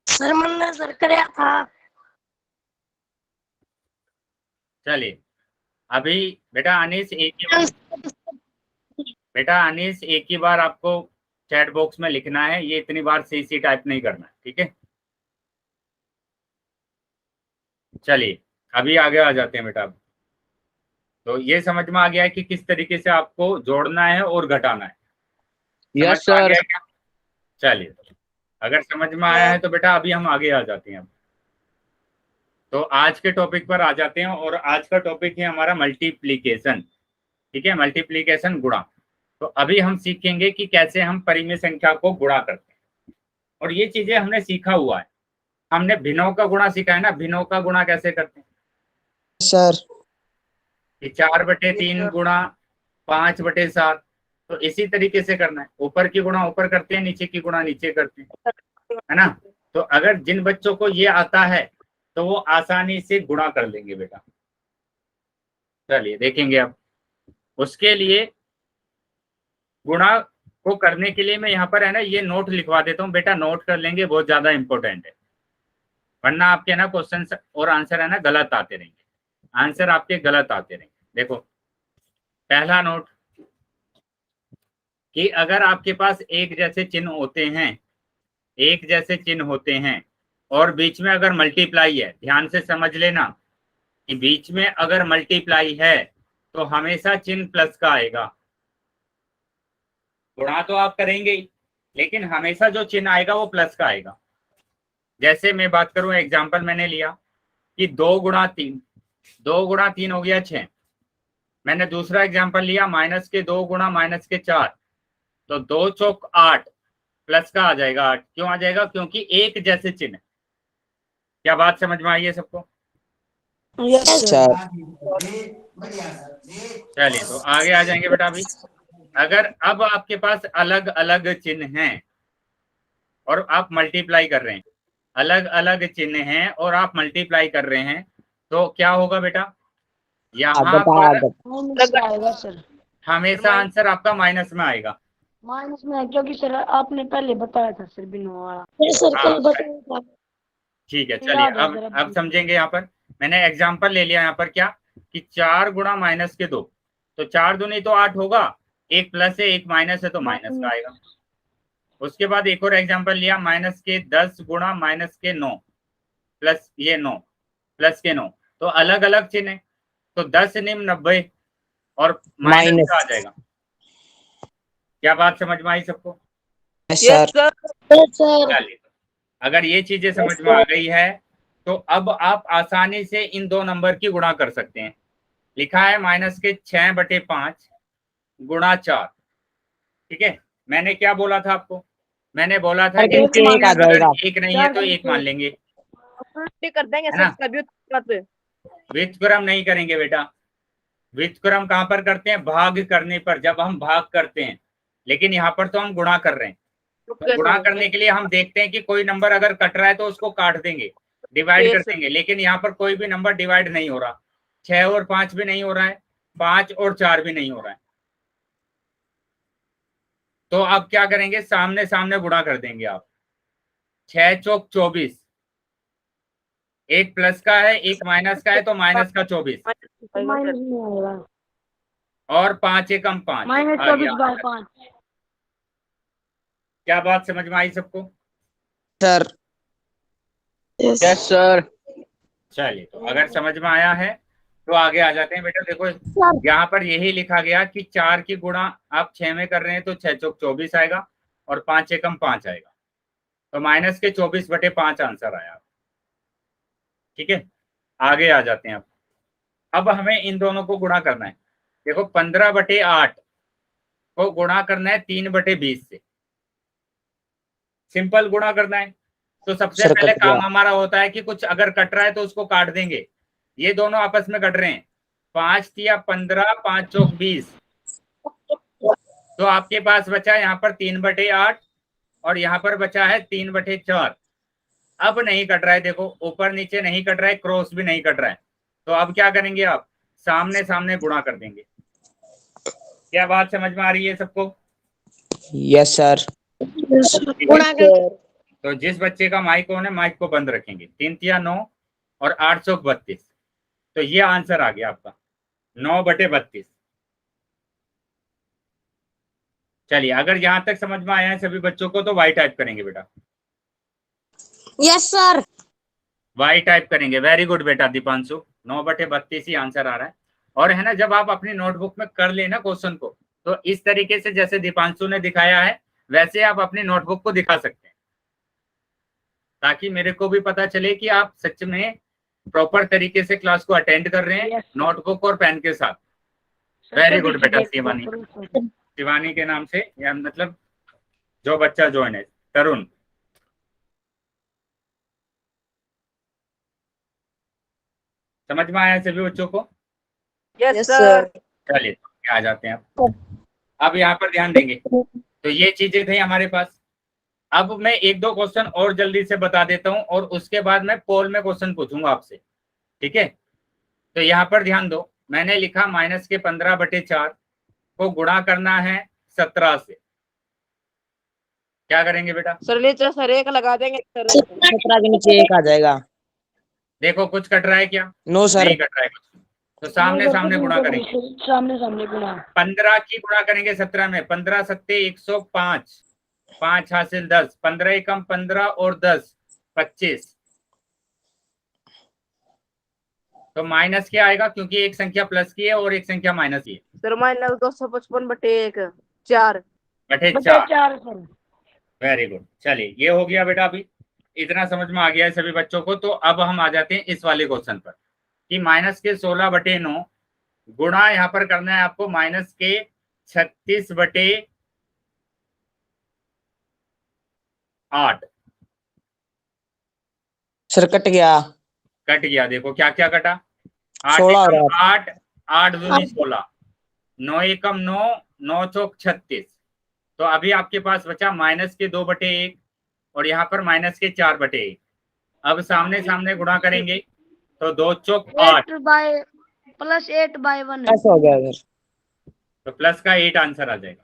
सर मैंने सर कराया था। चलिए अभी बेटा अनीस एक ही बार आपको चैट बॉक्स में लिखना है, ये इतनी बार सी टाइप नहीं करना है, ठीक है। चलिए अभी आगे आ जाते हैं बेटा। तो ये समझ में आ गया है कि किस तरीके से आपको जोड़ना है और घटाना है। यस समझ में आ सर। गया क्या? चलिए अगर समझ में आया है तो बेटा अभी हम आगे आ जाते हैं। तो आज के टॉपिक पर आ जाते हैं और आज का टॉपिक है हमारा मल्टीप्लीकेशन। ठीक है, मल्टीप्लीकेशन गुणा। तो अभी हम सीखेंगे कि कैसे हम परिमेय संख्या को गुणा करते हैं, और ये चीजें हमने सीखा हुआ है। हमने भिन्नों का गुणा सीखा है ना, भिन्नों का गुणा कैसे करते हैं सर कि 4/3 गुणा 5/7, तो इसी तरीके से करना है। ऊपर की गुणा ऊपर करते हैं, नीचे की गुणा नीचे करते हैं, है ना। तो अगर जिन बच्चों को ये आता है तो वो आसानी से गुणा कर लेंगे बेटा। चलिए देखेंगे अब। उसके लिए गुणा को करने के लिए मैं यहाँ पर है ना ये नोट लिखवा देता हूँ बेटा, नोट कर लेंगे, बहुत ज्यादा इंपॉर्टेंट है, वरना आपके ना क्वेश्चन और आंसर है ना गलत आते रहेंगे, आंसर आपके गलत आते रहेंगे। देखो पहला नोट कि अगर आपके पास एक जैसे चिन्ह होते हैं और बीच में अगर मल्टीप्लाई है, ध्यान से समझ लेना कि बीच में अगर मल्टीप्लाई है तो हमेशा चिन्ह प्लस का आएगा। गुणा तो आप करेंगे ही, लेकिन हमेशा जो चिन्ह आएगा वो प्लस का आएगा। जैसे मैं बात करूं, एग्जांपल मैंने लिया कि 2 गुणा 3 हो गया 6। मैंने दूसरा एग्जांपल लिया -2 गुणा -4, तो 2 चौक 8 प्लस का आ जाएगा 8। क्यों आ जाएगा? क्योंकि एक जैसे चिन्ह। क्या बात समझ में आई है सबको? Yes sir. चलिए तो आगे आ जाएंगे बेटा। अभी अगर अब आपके पास अलग अलग चिन्ह हैं और आप मल्टीप्लाई कर रहे हैं, अलग अलग चिन्ह हैं और आप मल्टीप्लाई कर रहे हैं, तो क्या होगा बेटा? यहाँ पर माइनस में आएगा सर, हमेशा आंसर आपका माइनस में आएगा। माइनस में है, क्योंकि सर आपने पहले बताया था सर बिनो वाला। सर हाँ, कल बताया था। ठीक है। याद चलिए है सर अब अभी। समझेंगे। यहाँ पर मैंने एग्जांपल ले लिया, यहाँ पर क्या कि 4 गुणा -2, तो 4 दूनी तो 8 होगा, एक प्लस है एक माइनस है तो माइनस का आएगा। उसके बाद एक और एग्जांपल लिया, -10 गुणा -9 प्लस ये 9 प्लस के 9, तो अलग अलग चिन्ह है, तो 10 निम 90 और माइनस का आ जाएगा। क्या बात समझ में आई सबको? Yes sir. सर चलिए अगर ये चीजें समझ में आ गई है तो अब आप आसानी से इन दो नंबर की गुणा कर सकते हैं। लिखा है माइनस के 6/5 गुणा 4। ठीक है, मैंने क्या बोला था आपको? मैंने बोला था सर कि नीचे एक आ अगर जाएगा। एक नहीं है तो एक मान लेंगे, कर देंगे है सर ना? इसका व्युत्क्रम। व्युत्क्रम नहीं करेंगे बेटा। व्युत्क्रम कहाँ पर करते हैं? भाग करने पर, जब हम भाग करते हैं। लेकिन यहाँ पर तो हम गुणा कर रहे हैं। तो गुणा करने के लिए हम देखते हैं कि कोई नंबर अगर कट रहा है तो उसको काट देंगे, डिवाइड कर देंगे। लेकिन यहाँ पर कोई भी नंबर डिवाइड नहीं हो रहा। 6 और 5 भी नहीं हो रहा है, 5 और 4 भी नहीं हो रहा है। तो अब क्या करेंगे? सामने सामने गुणा कर देंगे आप। 6 चौक 24, एक प्लस का है एक माइनस का है, तो माइनस का 24 माइनस नहीं आएगा, और 5 एकम 5 माइनस आ गया। 24/5। क्या बात समझ में आई सबको? Sir yes sir. चलिए, तो अगर समझ में आया है तो आगे आ जाते हैं बेटा। देखो यहाँ पर यही लिखा गया कि 4 की गुणा आप 6 में कर रहे हैं तो 6 चौक 24 आएगा और 5 एकम 5 आएगा, तो माइनस के 24/5 आंसर आया। ठीक है, आगे आ जाते हैं। अब हमें इन दोनों को गुणा करना है। देखो 15/8 को गुणा करना है 3/20 से। सिंपल गुणा करना है। तो सबसे सर पहले कट गया। काम हमारा होता है कि कुछ अगर कट रहा है तो उसको काट देंगे। ये दोनों आपस में कट रहे हैं। 5 तिया 15, 5 चौक 20, तो आपके पास बचा यहाँ पर 3/8 और यहाँ पर बचा है 3/4। अब नहीं कट रहा है, देखो ऊपर नीचे नहीं कट रहा है, क्रॉस भी नहीं कट रहा है। तो अब क्या करेंगे? आप सामने सामने गुणा कर देंगे। क्या बात समझ में आ रही है सबको? Yes sir. तो जिस बच्चे का माइक ऑन है माइक को बंद रखेंगे। 3 तिया 9 और 8 चौक 32, तो ये आंसर आ गया आपका 9/32। चलिए, अगर यहां तक समझ में आया है सभी बच्चों को तो वाई टाइप करेंगे बेटा। Yes sir. वाई टाइप करेंगे। वेरी गुड बेटा दीपांशु, 9/32 ही आंसर आ रहा है। और है ना, जब आप अपनी नोटबुक में कर लेना क्वेश्चन को, तो इस तरीके से जैसे दीपांशु ने दिखाया है वैसे आप अपनी नोटबुक को दिखा सकते हैं, ताकि मेरे को भी पता चले कि आप सच में प्रॉपर तरीके से क्लास को अटेंड कर रहे हैं, नोटबुक और पेन के साथ। वेरी गुड बेटा शिवानी। शिवानी के नाम से, या मतलब जो बच्चा ज्वाइन है, तरुण। समझ में आया सभी बच्चों को? Yes sir. चलिए आ जाते हैं अब यहाँ पर ध्यान देंगे। तो ये चीजें थी हमारे पास। अब मैं एक दो क्वेश्चन और जल्दी से बता देता हूँ और उसके बाद मैं पोल में क्वेश्चन पूछूंगा आपसे। ठीक है, तो यहाँ पर ध्यान दो। मैंने लिखा माइनस के 15/4 को गुणा करना है 17 से। क्या करेंगे बेटा? सर नीचे सर एक लगा देंगे सर। 17 के नीचे एक आ जाएगा। देखो कुछ कट रहा है क्या? No sir. नहीं कट रहा है कुछ, तो सामने सामने गुणा करेंगे। सामने सामने गुणा। 15 की गुणा करेंगे 17 में। 15 सत्ते 105, 5 हासिल 10, 15 एकम 15 और 10 25। तो माइनस क्या आएगा? क्योंकि एक संख्या प्लस की है और एक संख्या माइनस की है। सर माइनस 255/1 4 बटे 4 सर। Very good. चलिए, ये हो गया बेटा। अभी इतना समझ में आ गया है सभी बच्चों को। तो अब हम आ जाते हैं इस वाले क्वेश्चन पर कि माइनस के 16/9 गुणा यहाँ पर करना है आपको माइनस के 36/8। सर कट गया। कट गया। देखो क्या क्या कटा। 8 16 और एकम 8, 8 दूनी 16, 9 एकम 9, 9 चौक 36। तो अभी आपके पास बचा माइनस के 2/1 और यहाँ पर माइनस के 4/1। अब सामने सामने गुणा करेंगे तो 2 चौक 8 प्लस 8/1। ऐसा हो गया सर। तो प्लस का 8 आंसर आ जाएगा।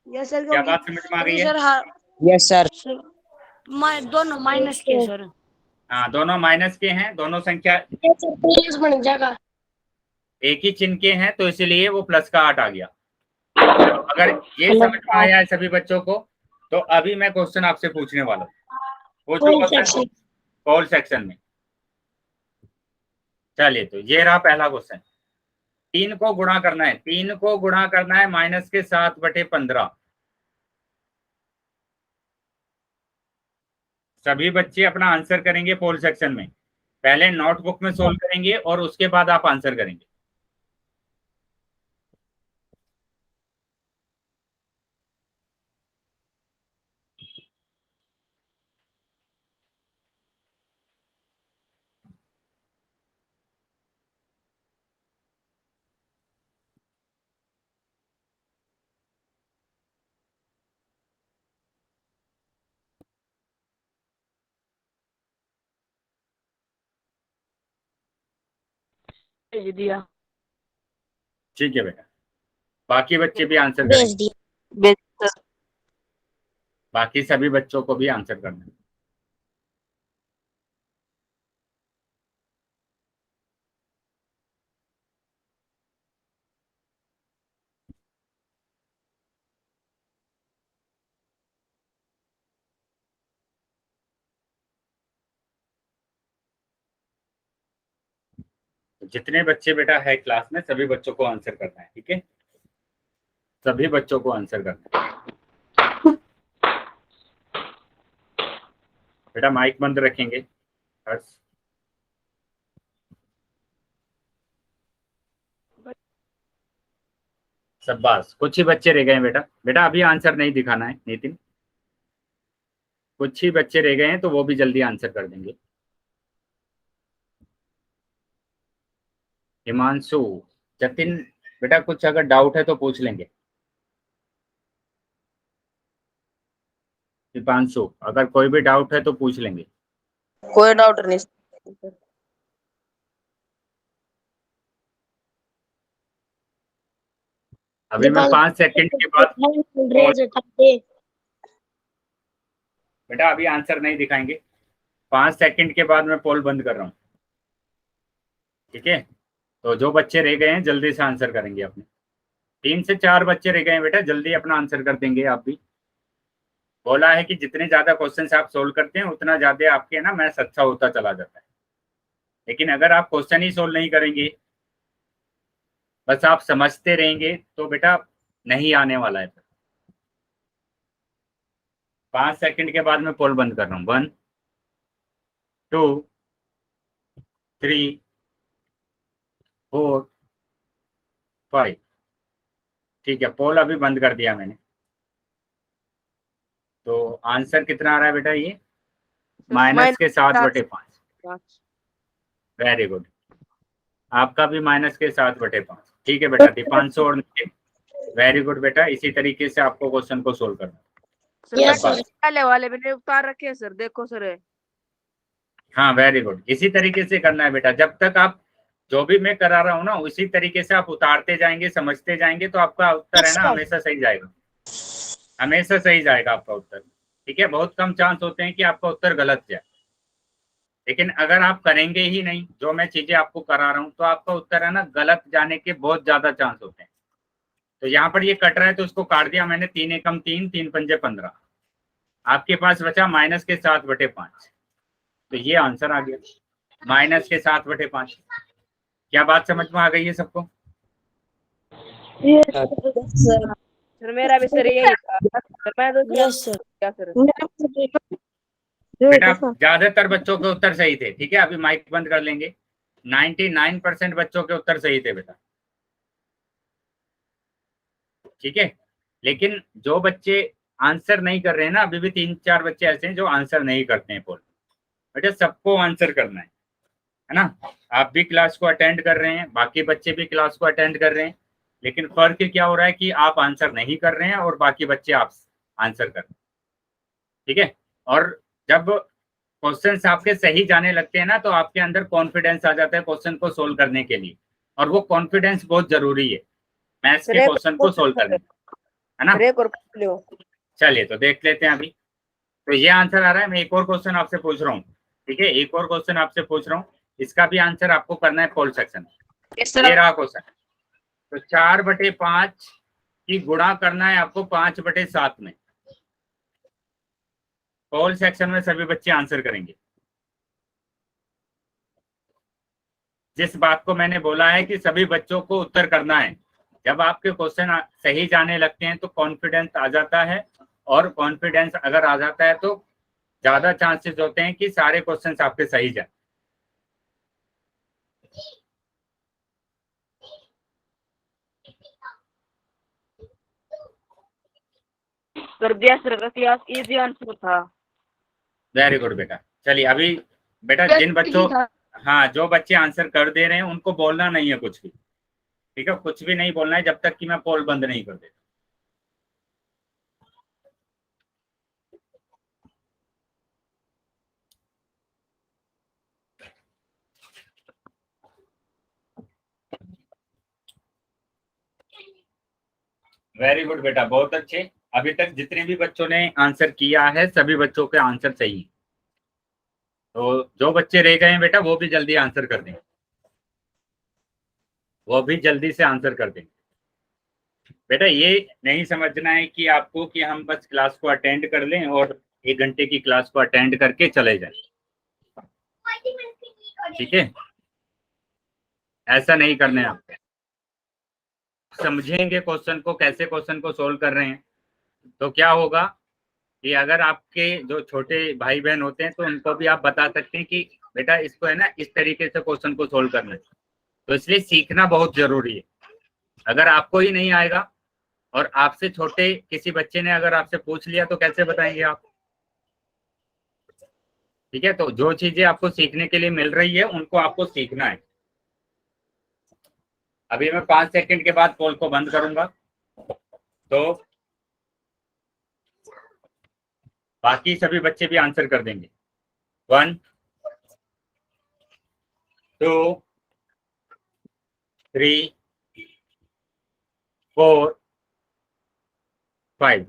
Yes sir. क्या बात समझ में आ गई है? Yes sir. दोनों माइनस के सर। हाँ, दोनों माइनस के हैं, दोनों संख्या प्लस बन जाएगा। एक ही चिन्ह के हैं, तो इसीलिए वो प्लस का 8 आ गया। तो अगर ये समझ में आया है सभी बच्चों को तो अभी मैं क्वेश्चन आपसे पूछने वाला हूँ। वो जो पोल सेक्शन में। चलिए, तो ये रहा पहला क्वेश्चन। 3 को गुणा करना है। 3 को गुणा करना है माइनस के 7/15। सभी बच्चे अपना आंसर करेंगे पोल सेक्शन में, पहले नोटबुक में सोल्व करेंगे और उसके बाद आप आंसर करेंगे। भेज दिया। ठीक है बेटा, बाकी बच्चे भी आंसर भेज करेंगे, दिया। बाकी सभी बच्चों को भी आंसर करना है। जितने बच्चे बेटा है क्लास में सभी बच्चों को आंसर करना है, ठीक है, सभी बच्चों को आंसर करना है। बेटा माइक बंद रखेंगे हर्ष। शाबाश, कुछ ही बच्चे रह गए हैं बेटा। बेटा अभी आंसर नहीं दिखाना है नितिन, कुछ ही बच्चे रह गए हैं तो वो भी जल्दी आंसर कर देंगे। हिमांशु, जतिन, बेटा कुछ अगर डाउट है तो पूछ लेंगे। दीपांशु, अगर कोई भी डाउट है तो पूछ लेंगे। कोई डाउट नहीं। अभी मैं 5 सेकंड के बाद बेटा अभी आंसर नहीं दिखाएंगे, 5 सेकंड के बाद मैं पोल बंद कर रहा हूँ, ठीक है। तो जो बच्चे रह गए हैं जल्दी से आंसर करेंगे अपने, 3 से 4 बच्चे रह गए हैं बेटा, जल्दी अपना आंसर कर देंगे आप भी। बोला है कि जितने ज्यादा क्वेश्चंस आप सोल्व करते हैं उतना ज्यादा आपके ना मैथ्स अच्छा होता चला जाता है। लेकिन अगर आप क्वेश्चन ही सोल्व नहीं करेंगे, बस आप समझते रहेंगे तो बेटा नहीं आने वाला है। 5 सेकंड के बाद मैं पोल बंद कर रहा हूँ। 1 2 3 4 5। ठीक है, पोल अभी बंद कर दिया मैंने। तो आंसर कितना आ रहा है बेटा? ये माइनस के 7/5। वेरी गुड, आपका भी माइनस के 7/5। ठीक है बेटा, दीपांशु और नितिन, वेरी गुड बेटा, इसी तरीके से आपको क्वेश्चन को सोल्व करना। सर शाबाश। पहले वाले मैंने उतार रखे हैं सर, देखो सर। हाँ वेरी गुड, इसी तरीके से करना है बेटा। जब तक आप जो भी मैं करा रहा हूँ ना उसी तरीके से आप उतारते जाएंगे, समझते जाएंगे, तो आपका उत्तर है ना हमेशा सही जाएगा, हमेशा सही जाएगा आपका उत्तर। ठीक है, बहुत कम चांस होते हैं कि आपका उत्तर गलत जाए, लेकिन अगर आप करेंगे ही नहीं जो मैं चीजें आपको करा रहा हूँ तो आपका उत्तर है ना गलत जाने के बहुत ज्यादा चांस होते हैं। तो यहाँ पर ये कट रहा है तो उसको काट दिया मैंने, 3 एकम 3, 3 पंजे 15। आपके पास बचा माइनस के 7/5। तो ये आंसर आ गया, माइनस के 7/5। क्या बात समझ में आ गई है सबको? सर मेरा भी सर यही था सर, मैं तो क्या सर। बेटा ज्यादातर बच्चों के उत्तर सही थे, ठीक है। अभी माइक बंद कर लेंगे। 99% बच्चों के उत्तर सही थे बेटा, ठीक है। लेकिन जो बच्चे आंसर नहीं कर रहे हैं ना, अभी भी 3-4 बच्चे ऐसे हैं जो आंसर नहीं करते हैं पोल। बेटा सबको आंसर करना है ना। आप भी क्लास को अटेंड कर रहे हैं, बाकी बच्चे भी क्लास को अटेंड कर रहे हैं, लेकिन फर्क क्या हो रहा है कि आप आंसर नहीं कर रहे हैं और बाकी बच्चे आप आंसर कर रहे हैं, ठीक है। और जब क्वेश्चंस आपके सही जाने लगते हैं ना तो आपके अंदर कॉन्फिडेंस आ जाता है क्वेश्चन को सोल्व करने के लिए, और वो कॉन्फिडेंस बहुत जरूरी है मैथ्स के क्वेश्चन को सोल्व करने में, है ना। चलिए तो देख लेते हैं अभी। तो ये आंसर आ रहा है। मैं एक और क्वेश्चन आपसे पूछ रहा हूँ, ठीक है, एक और क्वेश्चन आपसे पूछ रहा हूँ, इसका भी आंसर आपको करना है पोल सेक्शन। ये रहा क्वेश्चन। तो 4/5 की गुणा करना है आपको 5/7 में। पोल सेक्शन में सभी बच्चे आंसर करेंगे। जिस बात को मैंने बोला है कि सभी बच्चों को उत्तर करना है, जब आपके क्वेश्चन सही जाने लगते हैं तो कॉन्फिडेंस आ जाता है, और कॉन्फिडेंस अगर आ जाता है तो ज्यादा चांसेस होते हैं कि सारे क्वेश्चंस आपके सही जाए। सर दिया सर इतिहास इजी आंसर था। वेरी गुड बेटा। चलिए अभी बेटा जिन बच्चों, हाँ जो बच्चे आंसर कर दे रहे हैं उनको बोलना नहीं है कुछ भी, ठीक है, कुछ भी नहीं बोलना है जब तक कि मैं पोल बंद नहीं कर देता। वेरी गुड बेटा, बहुत अच्छे। अभी तक जितने भी बच्चों ने आंसर किया है सभी बच्चों के आंसर सही है। तो जो बच्चे रह गए हैं बेटा वो भी जल्दी आंसर कर देंगे, वो भी जल्दी से आंसर कर देंगे। बेटा ये नहीं समझना है कि आपको कि हम बस क्लास को अटेंड कर लें और 1 घंटे की क्लास को अटेंड करके चले जाएं, ठीक है, ऐसा नहीं करना है आपको। समझेंगे क्वेश्चन को, कैसे क्वेश्चन को सोल्व कर रहे हैं, तो क्या होगा कि अगर आपके जो छोटे भाई बहन होते हैं तो उनको भी आप बता सकते हैं कि बेटा इसको है ना इस तरीके से क्वेश्चन को सोल्व करना है। तो इसलिए सीखना बहुत जरूरी है। अगर आपको ही नहीं आएगा और आपसे छोटे किसी बच्चे ने अगर आपसे पूछ लिया तो कैसे बताएंगे आप, ठीक है। तो जो चीजें आपको सीखने के लिए मिल रही है उनको आपको सीखना है। अभी मैं 5 सेकंड के बाद पोल को बंद करूंगा, तो बाकी सभी बच्चे भी आंसर कर देंगे। 1 2 3 4 5।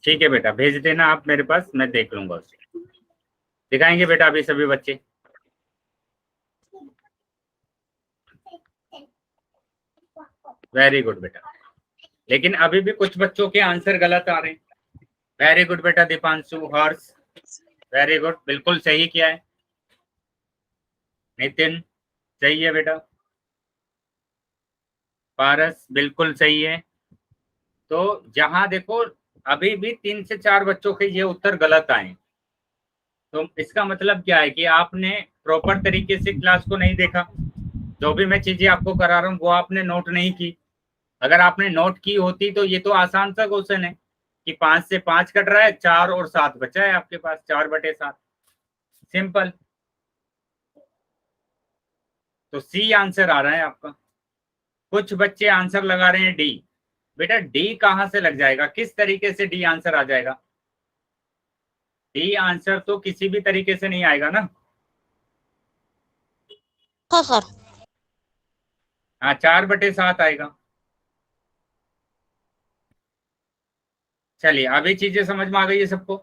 ठीक है बेटा, भेज देना आप मेरे पास, मैं देख लूंगा उसे। दिखाएंगे बेटा अभी सभी बच्चे। वेरी गुड बेटा, लेकिन अभी भी कुछ बच्चों के आंसर गलत आ रहे हैं। वेरी गुड बेटा दीपांशु, हर्ष, वेरी गुड, बिल्कुल सही किया है। नितिन सही है बेटा, पारस बिल्कुल सही है। तो जहां देखो अभी भी 3 से 4 बच्चों के ये उत्तर गलत आए, तो इसका मतलब क्या है कि आपने प्रॉपर तरीके से क्लास को नहीं देखा। जो भी मैं चीजें आपको करा रहा हूँ वो आपने नोट नहीं की। अगर आपने नोट की होती तो ये तो आसान सा क्वेश्चन है कि 5 से 5 कट रहा है, 4 और 7 बचा है आपके पास, 4/7, सिंपल। तो सी आंसर आ रहा है आपका। कुछ बच्चे आंसर लगा रहे हैं डी। बेटा डी कहां से लग जाएगा, किस तरीके से डी आंसर आ जाएगा? डी आंसर तो किसी भी तरीके से नहीं आएगा ना। हाँ सर। हाँ 4/7 आएगा। चलिए अभी चीजें समझ में आ गई है सबको।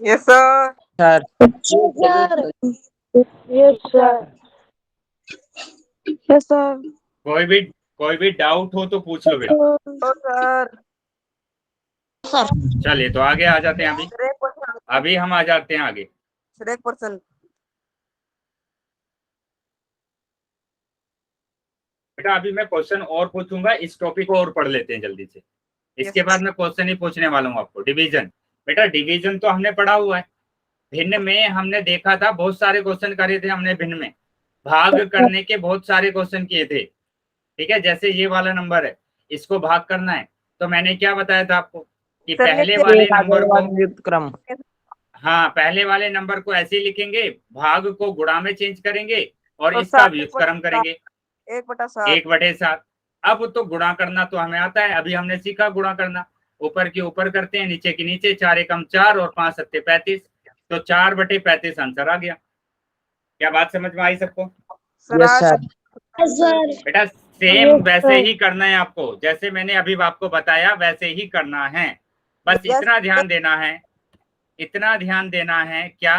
Yes sir. Sir yes sir. Yes sir. कोई भी डाउट हो तो पूछ लो बेटा। सर सर चलिए तो आगे आ जाते हैं। सर 1%। अभी हम आ जाते हैं आगे। सर 1%। बेटा अभी मैं क्वेश्चन और पूछूंगा, इस टॉपिक को और पढ़ लेते हैं जल्दी से। इसके बाद मैं क्वेश्चन ही पूछने वाला हूँ आपको। डिवीजन, बेटा डिवीजन तो हमने पढ़ा हुआ है। भिन्न में हमने देखा था, बहुत सारे क्वेश्चन करे थे हमने भिन्न में। भाग करने के बहुत सारे क्वेश्चन किए थे, ठीक है। जैसे ये वाला नंबर है, इसको भाग करना है, तो मैंने क्या बताया था आपको कि पहले वाले नंबर को, क्रम। हाँ पहले वाले नंबर को ऐसे ही लिखेंगे, भाग को गुणा में चेंज करेंगे और तो इसका 7 व्युत्क्रम करेंगे 1/7। 1/7। अब तो गुणा करना तो हमें आता है, अभी हमने सीखा गुणा करना। ऊपर के ऊपर करते हैं, नीचे के नीचे, 4 एकम 4 और 5 सत्ते 35, तो 4/35 आंसर आ गया। क्या बात समझ में आई सबको? Yes sir. बेटा सेम वैसे ही करना है आपको, जैसे मैंने अभी आपको बताया वैसे ही करना है। बस इतना ध्यान देना है, इतना ध्यान देना है क्या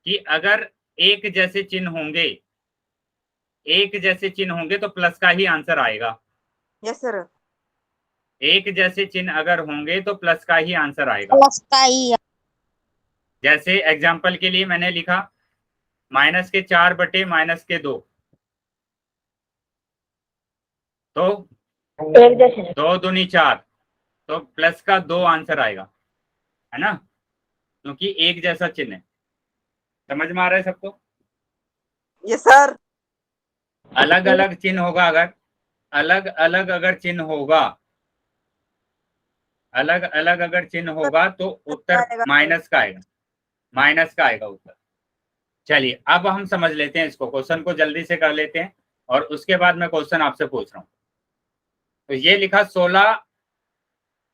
कि अगर एक जैसे चिन्ह होंगे, एक जैसे चिन्ह होंगे तो प्लस का ही आंसर आएगा। Yes sir. एक जैसे चिन्ह अगर होंगे तो प्लस का ही आंसर आएगा। प्लस का ही। जैसे एग्जाम्पल के लिए मैंने लिखा -4/-2, तो एक जैसे 2 दूनी 4, तो प्लस का 2 आंसर आएगा, है ना, क्योंकि एक जैसा चिन्ह है। समझ में आ रहा है सबको? ये सर। अलग अलग चिन्ह होगा, अगर अलग अलग अगर चिन्ह होगा, अलग अलग अगर चिन्ह होगा तो उत्तर आएगा। माइनस का आएगा, माइनस का आएगा उत्तर। चलिए अब हम समझ लेते हैं इसको, क्वेश्चन को जल्दी से कर लेते हैं और उसके बाद मैं क्वेश्चन आपसे पूछ रहा हूँ। तो ये लिखा 16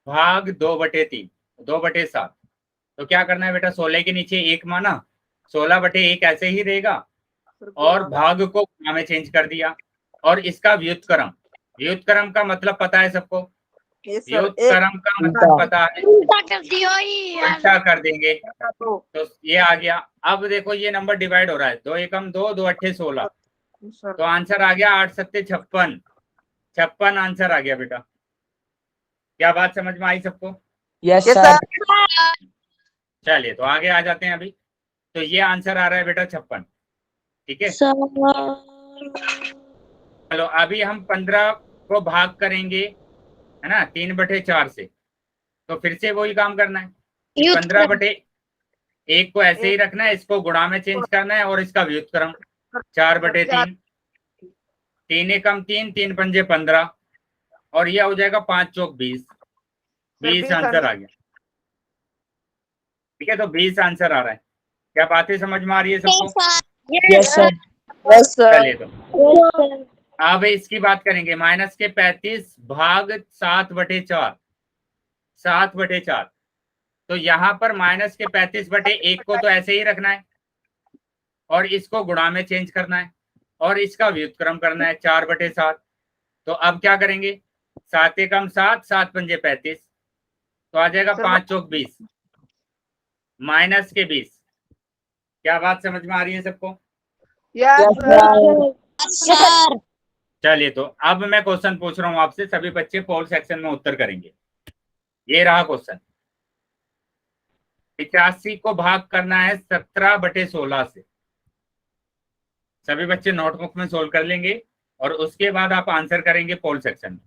भाग 2/3, 2/7। तो क्या करना है बेटा, 16 के नीचे 1 माना, 16/1 ऐसे ही रहेगा और भाग को गुणा में चेंज कर दिया, और इसका व्युत्क्रम, व्युत्क्रम का मतलब पता है सबको, ये सर एक व्युत्क्रम का मतलब पता है, उल्टा कर दियो ही उल्टा कर देंगे। तो तो ये आ गया। अब देखो ये नंबर डिवाइड हो रहा है, 2 एकम 2, 2 अट्ठे 16, सर तो आंसर आ गया 8 सत्ते 56, 56 आंसर आ गया बेटा। क्या बात समझ में आई सबको? यस ये सर। सर। चलिए तो आगे आ जाते हैं अभी। तो ये आंसर आ रहा है बेटा 56, ठीक है। चलो अभी हम 15 को भाग करेंगे, है ना, 3/4 से। तो फिर से वही काम करना है कि 15/1 को ऐसे ही रखना है, इसको गुणा में चेंज करना है और इसका व्युत्क्रम 4/3, 3 एकम 3, 3 पंजे 15, और ये हो जाएगा 5 चौक 20, 20 आंसर आ गया, ठीक है। तो 20 आंसर आ रहा है। क्या बातें समझ में आ रही है सबको? Yes sir. यस चलिए सर। तो अब इसकी बात करेंगे, माइनस के 35 भाग 7/4, 7/4। तो यहाँ पर माइनस के 35/1 को तो ऐसे ही रखना है और इसको गुणा में चेंज करना है और इसका व्युत्क्रम करना है 4/7। तो अब क्या करेंगे, 7 एकम 7, 7 पंजे 35, तो आ जाएगा 5 चौक 20, माइनस के 20। क्या बात समझ में आ रही है सबको? Yes sir. सर। चलिए तो अब मैं क्वेश्चन पूछ रहा हूँ आपसे, सभी बच्चे पोल सेक्शन में उत्तर करेंगे। ये रहा क्वेश्चन, 85 को भाग करना है 17/16 से। सभी बच्चे नोटबुक में सोल्व कर लेंगे और उसके बाद आप आंसर करेंगे पोल सेक्शन में।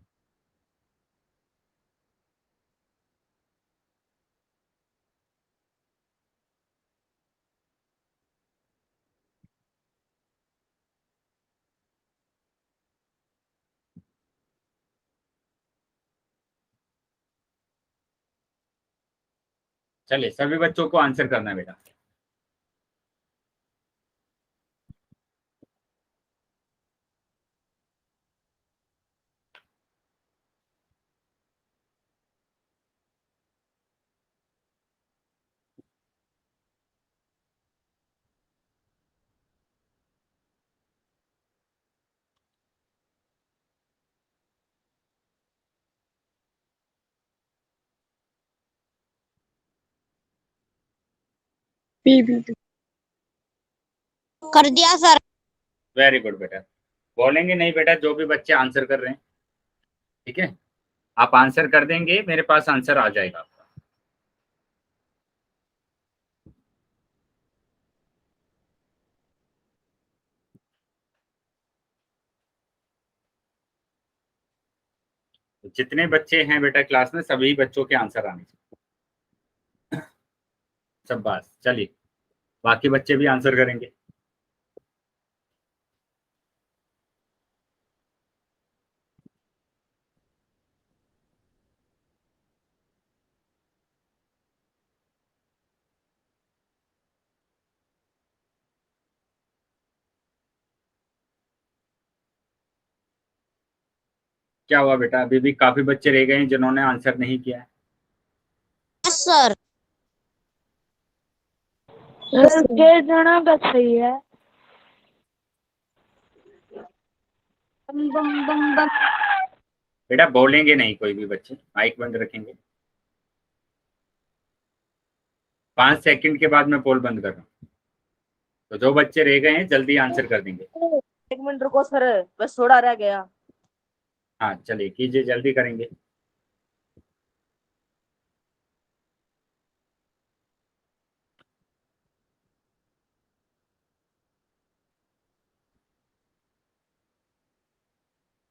चलिए सभी बच्चों को आंसर करना है बेटा। कर दिया सर। वेरी गुड बेटा। बोलेंगे नहीं बेटा, जो भी बच्चे आंसर कर रहे हैं, ठीक है, आप आंसर कर देंगे, मेरे पास आंसर आ जाएगा आपका। तो जितने बच्चे हैं बेटा क्लास में, सभी बच्चों के आंसर आने चाहिए। सब बात। चलिए बाकी बच्चे भी आंसर करेंगे। क्या हुआ बेटा, अभी भी काफी बच्चे रह गए हैं जिन्होंने आंसर नहीं किया है। Yes sir. सर के जना का सही है। बम बम बम बम। बेटा बोलेंगे नहीं कोई भी बच्चे, माइक बंद रखेंगे। 5 सेकंड के बाद मैं पोल बंद कर रहा हूँ। तो जो बच्चे रह गए हैं जल्दी आंसर कर देंगे। 1 मिनट रुको सर, बस थोड़ा रह गया। हाँ चलिए कीजिए, जल्दी करेंगे।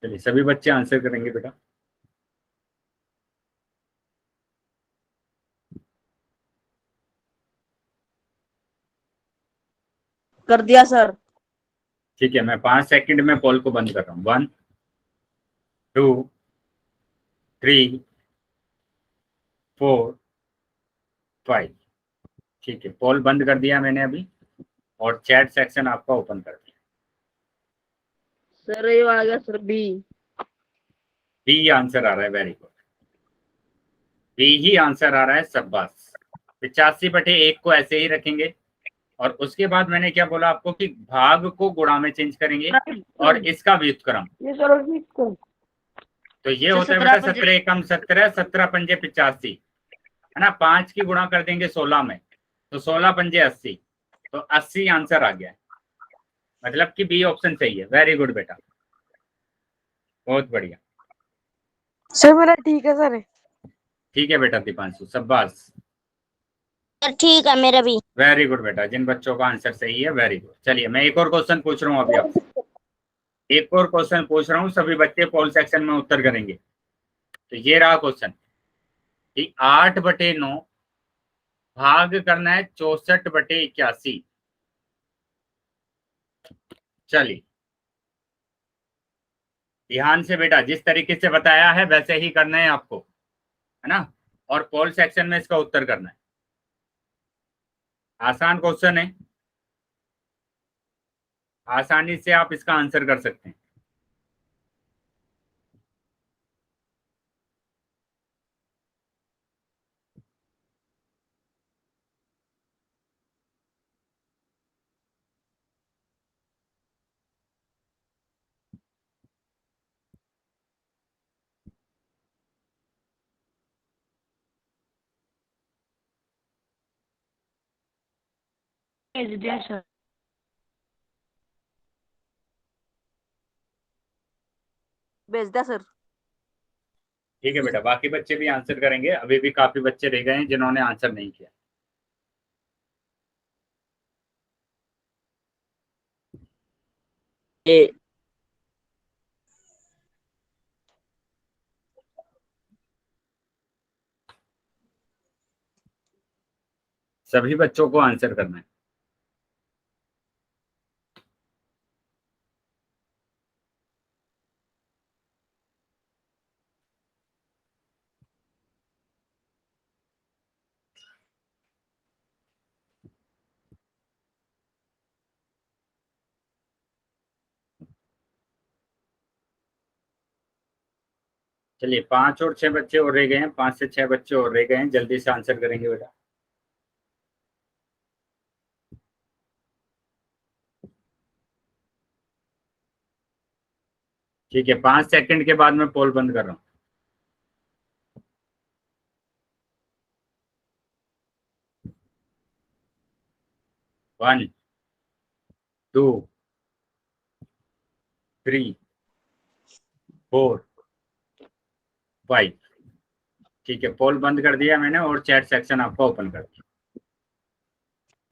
चलिए सभी बच्चे आंसर करेंगे बेटा। कर दिया सर। ठीक है, मैं 5 सेकंड में पोल को बंद कर रहा हूँ। 1 2 3 4 5। ठीक है, पोल बंद कर दिया मैंने अभी, और चैट सेक्शन आपका ओपन कर दिया। सर ये आ गया सर बी। बी आंसर आ रहा है, वेरी गुड। बी ही आंसर आ रहा है, शाबाश। 85/1 को ऐसे ही रखेंगे, और उसके बाद मैंने क्या बोला आपको कि भाग को गुणा में चेंज करेंगे और इसका व्युत्क्रम। ये सर इसको तो ये तो होता है 17 बेटा 17 एकम 17, 17 पंजे 85, है ना। 5 की गुणा कर देंगे 16 में, तो 16 पंजे 80, तो 80 आंसर आ गया है। मतलब कि बी ऑप्शन सही है। वेरी गुड बेटा, बहुत बढ़िया। सर मेरा ठीक है सर। ठीक है बेटा दीपांशु, शाबाश, सर ठीक है मेरा भी। वेरी गुड बेटा। जिन बच्चों का आंसर सही है, वेरी गुड। चलिए मैं एक और क्वेश्चन पूछ रहा हूँ अभी आपसे। एक और क्वेश्चन पूछ रहा हूँ, सभी बच्चे पोल सेक्शन में उत्तर करेंगे। तो ये रहा क्वेश्चन कि 8/9 भाग करना है 64/81। चलिए ध्यान से बेटा, जिस तरीके से बताया है वैसे ही करना है आपको, है ना। और पोल सेक्शन में इसका उत्तर करना है। आसान क्वेश्चन है, आसानी से आप इसका आंसर कर सकते हैं। भेज दिया सर। भेज दिया सर। ठीक है बेटा, बाकी बच्चे भी आंसर करेंगे। अभी भी काफी बच्चे रह गए हैं जिन्होंने आंसर नहीं किया। ए सभी बच्चों को आंसर करना है। चलिए 5 और 6 बच्चे और रह गए हैं, 5 से 6 बच्चे और रह गए हैं, जल्दी से आंसर करेंगे बेटा। ठीक है, 5 सेकंड के बाद मैं पोल बंद कर रहा हूँ। 1 2 3 4 5। ठीक है, पोल बंद कर दिया मैंने और चैट सेक्शन आपका ओपन कर दिया।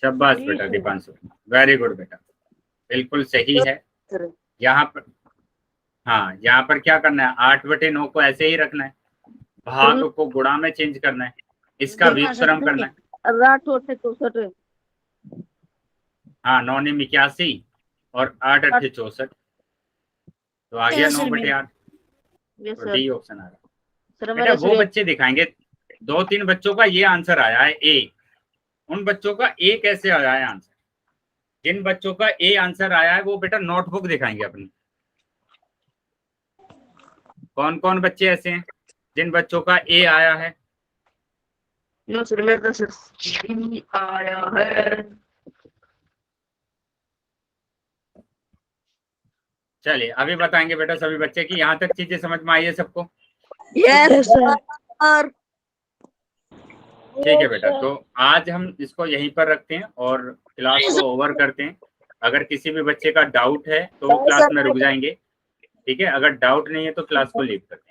शाबाश बेटा दीपांशु, वेरी गुड बेटा, बिल्कुल सही है। यहाँ पर, हाँ यहाँ पर क्या करना है, 8/9 को ऐसे ही रखना है, भाग को गुणा में चेंज करना है, इसका व्युत्क्रम करना है। 8 और 64। हाँ 9 ने 81 और 8 8 64, तो आ गया 9/8। ये और सर। डी ऑप्शन आ रहा है सर बेटा। मेरे वो बच्चे दिखाएंगे, 2-3 बच्चों का ये आंसर आया है ए, उन बच्चों का ए कैसे आया है आंसर। जिन बच्चों का ए आंसर आया है वो बेटा नोटबुक दिखाएंगे अपनी। कौन कौन बच्चे ऐसे हैं जिन बच्चों का ए आया है। नो सर मेरे तो सर सी आया है। चलिए अभी बताएंगे बेटा सभी बच्चे की यहाँ तक चीजें समझ में आई है सबको। Yes sir. ठीक है बेटा, तो आज हम इसको यहीं पर रखते हैं और क्लास को ओवर करते हैं। अगर किसी भी बच्चे का डाउट है तो क्लास में रुक जाएंगे, ठीक है। अगर डाउट नहीं है तो क्लास को लीव करते हैं।